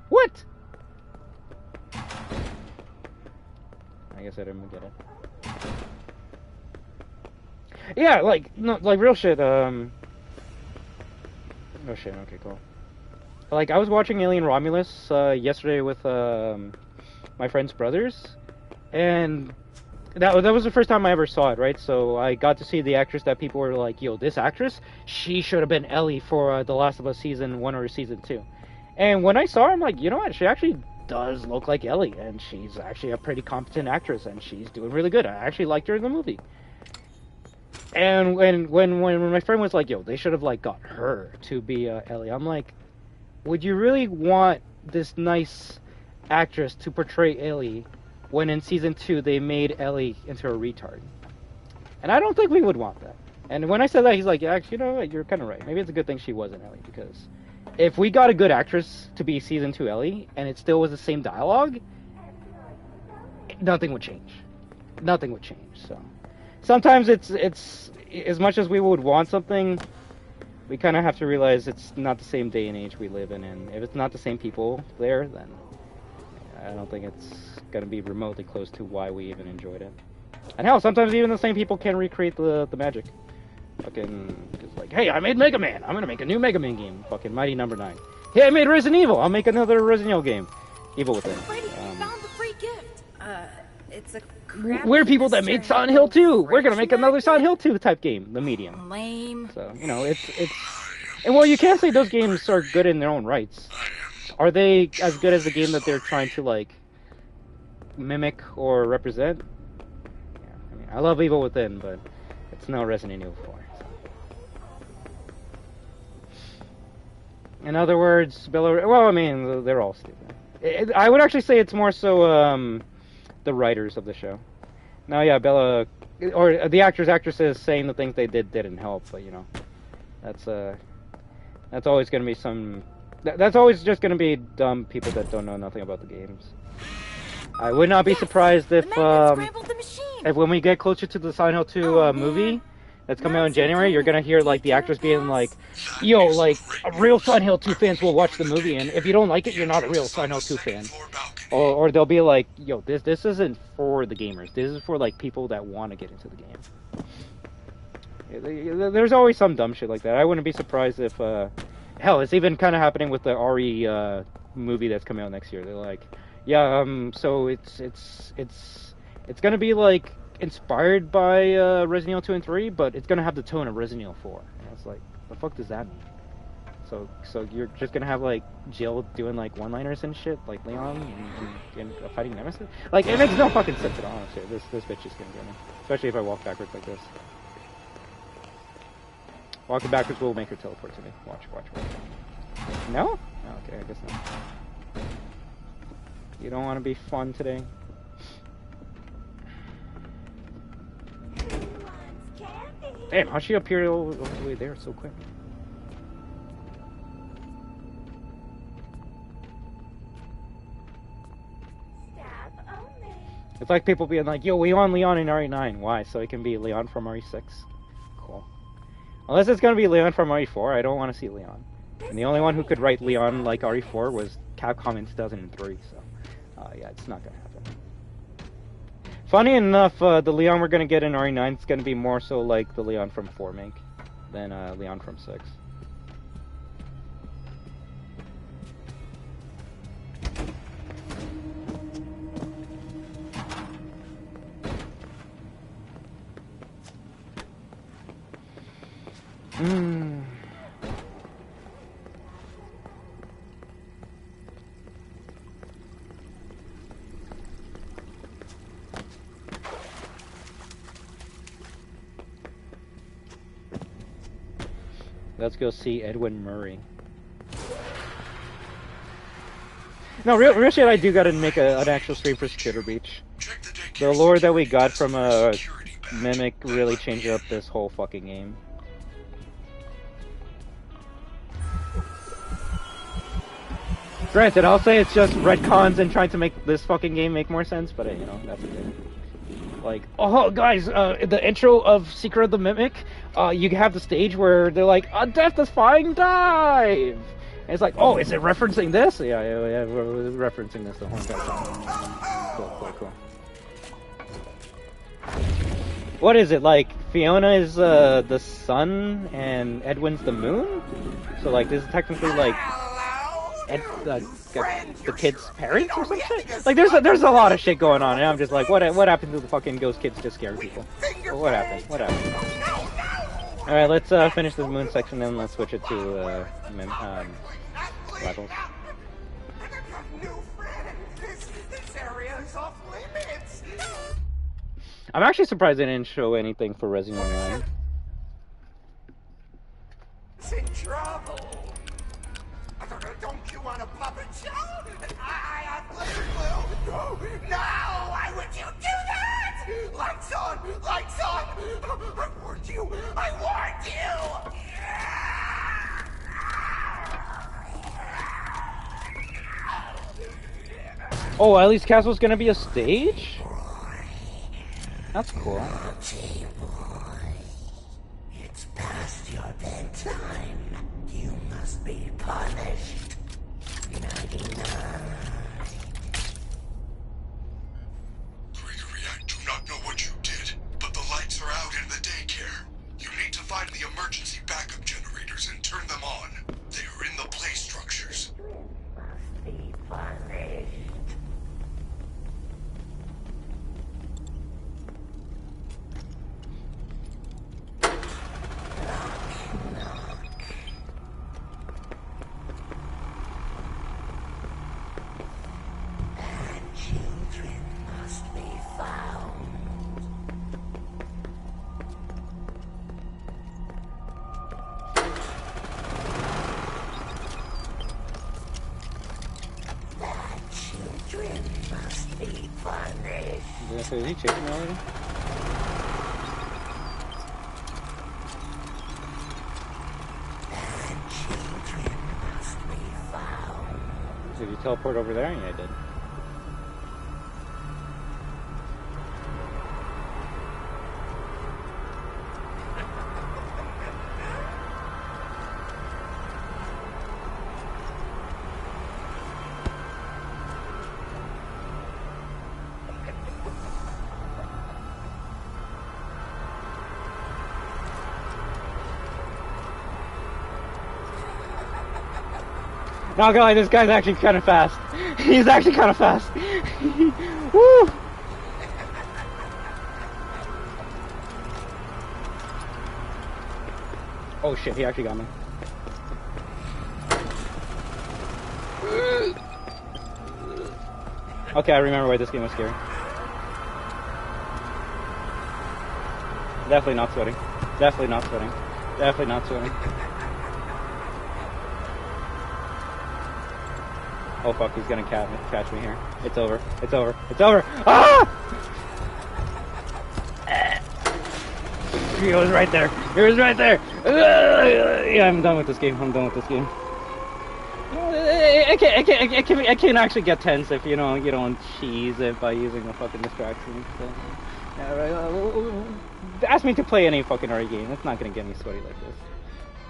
Speaker 1: What? I guess I didn't get it. Yeah, like, no, like real shit. Oh shit. Okay, cool. Like, I was watching Alien Romulus yesterday with my friend's brothers, and that was the first time I ever saw it, right? So I got to see the actress that people were like, yo, this actress, she should have been Ellie for The Last of Us Season 1 or Season 2. And when I saw her, I'm like, you know what, she actually does look like Ellie, and she's actually a pretty competent actress, and she's doing really good. I actually liked her in the movie. And when my friend was like, yo, they should have, like, got her to be Ellie, I'm like, would you really want this nice actress to portray Ellie when in Season 2 they made Ellie into a retard? And I don't think we would want that. And when I said that, he's like, yeah, actually, you know what, you're kind of right. Maybe it's a good thing she wasn't Ellie, because if we got a good actress to be Season 2 Ellie, and it still was the same dialogue, nothing would change. Nothing would change, so. Sometimes it's as much as we would want something, we kind of have to realize it's not the same day and age we live in, and if it's not the same people there, then I don't think it's going to be remotely close to why we even enjoyed it. And hell, sometimes even the same people can recreate the magic. Fucking, it's like, hey, I made Mega Man. I'm gonna make a new Mega Man game. Fucking Mighty Number 9. Hey, I made Resident Evil. I'll make another Resident Evil game. Evil Within.
Speaker 6: Freddy, found the free gift. It's a
Speaker 1: We're people that made Silent Hill 2. We're gonna make another Silent Hill 2 type game, The Medium.
Speaker 6: Lame.
Speaker 1: So, you know, it's... And well, you can't say those games are good in their own rights. Are they as good as the game that they're trying to, like, mimic or represent? Yeah, I mean, I love Evil Within, but it's no Resident Evil 4. So. In other words, Bella... Well, I mean, they're all stupid. I would actually say it's more so, the writers of the show. Now, yeah, Bella... Or the actresses saying the things they didn't help, but, you know, that's always going to be some... That's always just going to be dumb people that don't know nothing about the games. I would not be surprised if when we get closer to the Silent Hill 2 movie that's coming out in January, you're going to hear, like, the actors being like, yo, like, real Silent Hill 2 fans will watch the movie, and if you don't like it, you're not a real Silent Hill 2 fan. Or they'll be like, yo, this isn't for the gamers. This is for, like, people that want to get into the game. There's always some dumb shit like that. I wouldn't be surprised if, hell, it's even kind of happening with the RE movie that's coming out next year. They're like, yeah, so it's gonna be like inspired by Resident Evil 2 and 3, but it's gonna have the tone of Resident Evil 4. And it's like, the fuck does that mean? So you're just gonna have like Jill doing like one-liners and shit, like Leon and fighting Nemesis? Like, it makes no fucking sense at all. Honestly, this bitch is gonna get me, especially if I walk backwards like this. Walking backwards will make her teleport to me. Watch. No? Oh, okay, I guess not. You don't want to be fun today? Damn, how'd she appear all the way there so quick? It's like people being like, yo, we want Leon in RE9. Why? So it can be Leon from RE6? Cool. Unless it's gonna be Leon from RE4, I don't want to see Leon. And the only one who could write Leon like RE4 was Capcom in 2003, so... yeah, it's not gonna happen. Funny enough, the Leon we're gonna get in RE9 is gonna be more so like the Leon from 4 Make than Leon from 6. Let's go see Edwin Murray. No, real shit, I do gotta make an actual stream for Skitter Beach. The lore that we got from Mimic really changed up this whole fucking game. Granted, I'll say it's just retcons and trying to make this fucking game make more sense, but you know, that's okay. Like, oh guys, the intro of Secret of the Mimic, you have the stage where they're like, a death-defying dive! And it's like, oh, is it referencing this? Yeah, we're referencing this the whole entire time. Cool. What is it, like, Fiona is the sun and Edwin's the moon? So, like, this is technically, like, the kid's parents or some shit? Like, there's a lot of shit going on, and I'm just like, what happened to the fucking ghost kids just scaring people? Well, what happened? Alright, let's finish this moon section, then let's switch it to levels. I'm actually surprised they didn't show anything for Resident Evil 9.
Speaker 11: It's in trouble. Don't you want a puppet show? I have glitter glue. No! Why would you do that? Lights on! Lights on! I warned you! I warned you!
Speaker 1: Oh, Ellie's Castle's gonna be a stage? That's cool.
Speaker 11: Naughty boy. It's past your bedtime. You must be punished. 99.
Speaker 5: Gregory, I do not know what you did, but the lights are out in the daycare. You need to find
Speaker 1: So is he chasing me already? Did you teleport over there? Yeah, I did. Not gonna lie, this guy's actually kind of fast. He's actually kind of fast. Woo! Oh shit, he actually got me. Okay, I remember why this game was scary. Definitely not sweating. Definitely not sweating. Definitely not sweating. Oh fuck, he's gonna catch me here. It's over. It's over. It's over. Ah! He was right there. He was right there. Yeah, I'm done with this game. I'm done with this game. I can't actually get tense if you don't cheese it by using a fucking distraction. So, ask me to play any fucking RE game. It's not gonna get me sweaty like this.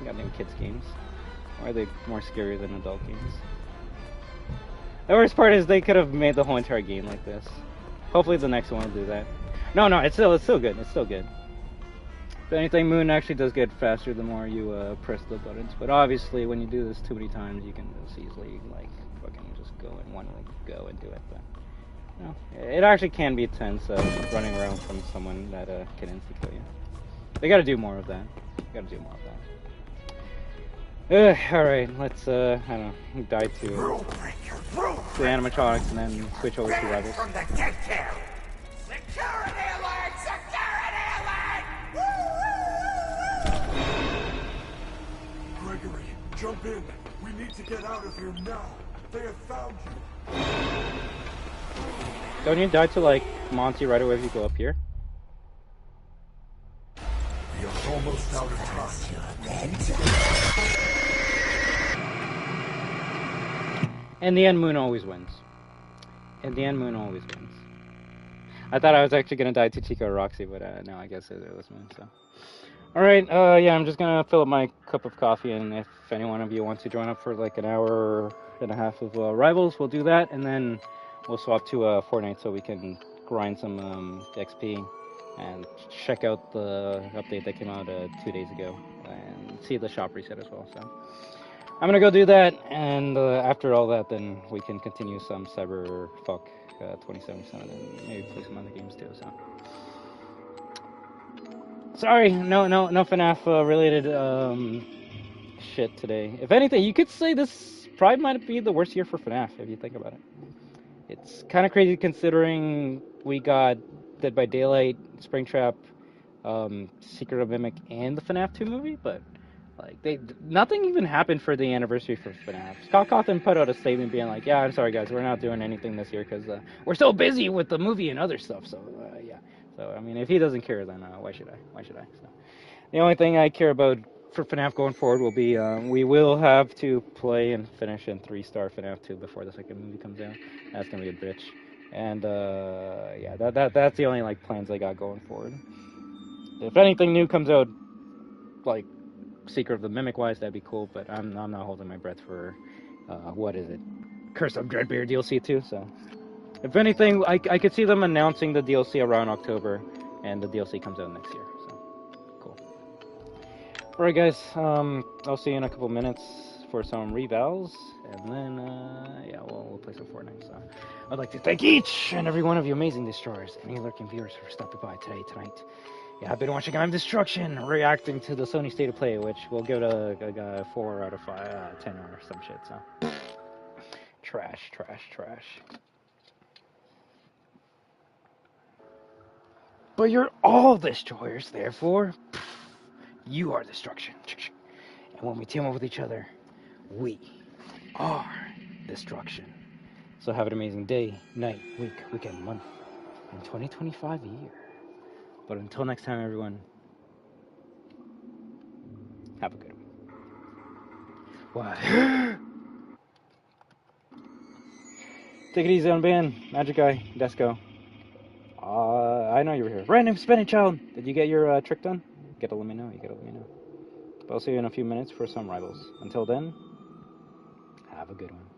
Speaker 1: Goddamn kids games. Why are they more scary than adult games? The worst part is they could have made the whole entire game like this. Hopefully the next one will do that. No, it's still good. It's still good. If anything, Moon actually does get faster the more you press the buttons. But obviously, when you do this too many times, you can just easily like fucking just go in one go and do it. But no, it actually can be tense running around from someone that can insta kill you. They got to do more of that. Got to do more of that. Alright, let's, I don't know, die to the animatronics and then switch over to Rebels.
Speaker 11: From the daycare. Security alert! Security alert!
Speaker 5: Gregory, jump in. We need to get out of here now. They have found you.
Speaker 1: Don't you die to, like, Monty right away if you go up here?
Speaker 5: We are almost out of time.
Speaker 1: In the end, Moon always wins. In the end, Moon always wins. I thought I was actually gonna die to Chica or Roxy, but no, I guess it was Moon, so. Alright, yeah, I'm just gonna fill up my cup of coffee, and if any one of you wants to join up for like an hour and a half of Rivals, we'll do that, and then we'll swap to Fortnite so we can grind some XP and check out the update that came out 2 days ago, and see the shop reset as well, so. I'm gonna go do that, and after all that, then we can continue some Cyberfuck 2077 and maybe play some other games too. So, sorry, no FNAF related shit today. If anything, you could say this probably might be the worst year for FNAF if you think about it. It's kind of crazy considering we got Dead by Daylight, Springtrap, Secret of Mimic, and the FNAF 2 movie, but. Like, nothing even happened for the anniversary for FNAF. Scott Cawthon put out a statement being like, yeah, I'm sorry guys, we're not doing anything this year because we're so busy with the movie and other stuff, so, yeah. So, I mean, if he doesn't care, then why should I? So, the only thing I care about for FNAF going forward will be, we will have to play and finish in 3-star FNAF 2 before the second movie comes out. That's gonna be a bitch. And, yeah, that's the only, like, plans I got going forward. If anything new comes out, like, Secret of the Mimic wise, that'd be cool, but I'm not holding my breath for what is it? Curse of Dreadbeard DLC 2, so if anything, I could see them announcing the DLC around October and the DLC comes out next year, so cool. Alright guys, I'll see you in a couple minutes for some revals, and then yeah, we'll play some Fortnite. So I'd like to thank each and every one of you amazing destroyers and lurking viewers for stopping by tonight. Yeah, I've been watching I'm Destruction, reacting to the Sony State of Play, which will give it a 4 out of 10 or some shit, so. Trash. But you're all destroyers, therefore, you are destruction. And when we team up with each other, we are destruction. So have an amazing day, night, week, weekend, month, in 2025 a year. But until next time, everyone, have a good one. What? Take it easy on Ben, Magic Guy, Desco. I know you were here. Random spinning child! Did you get your trick done? You gotta let me know, But I'll see you in a few minutes for some rivals. Until then, have a good one.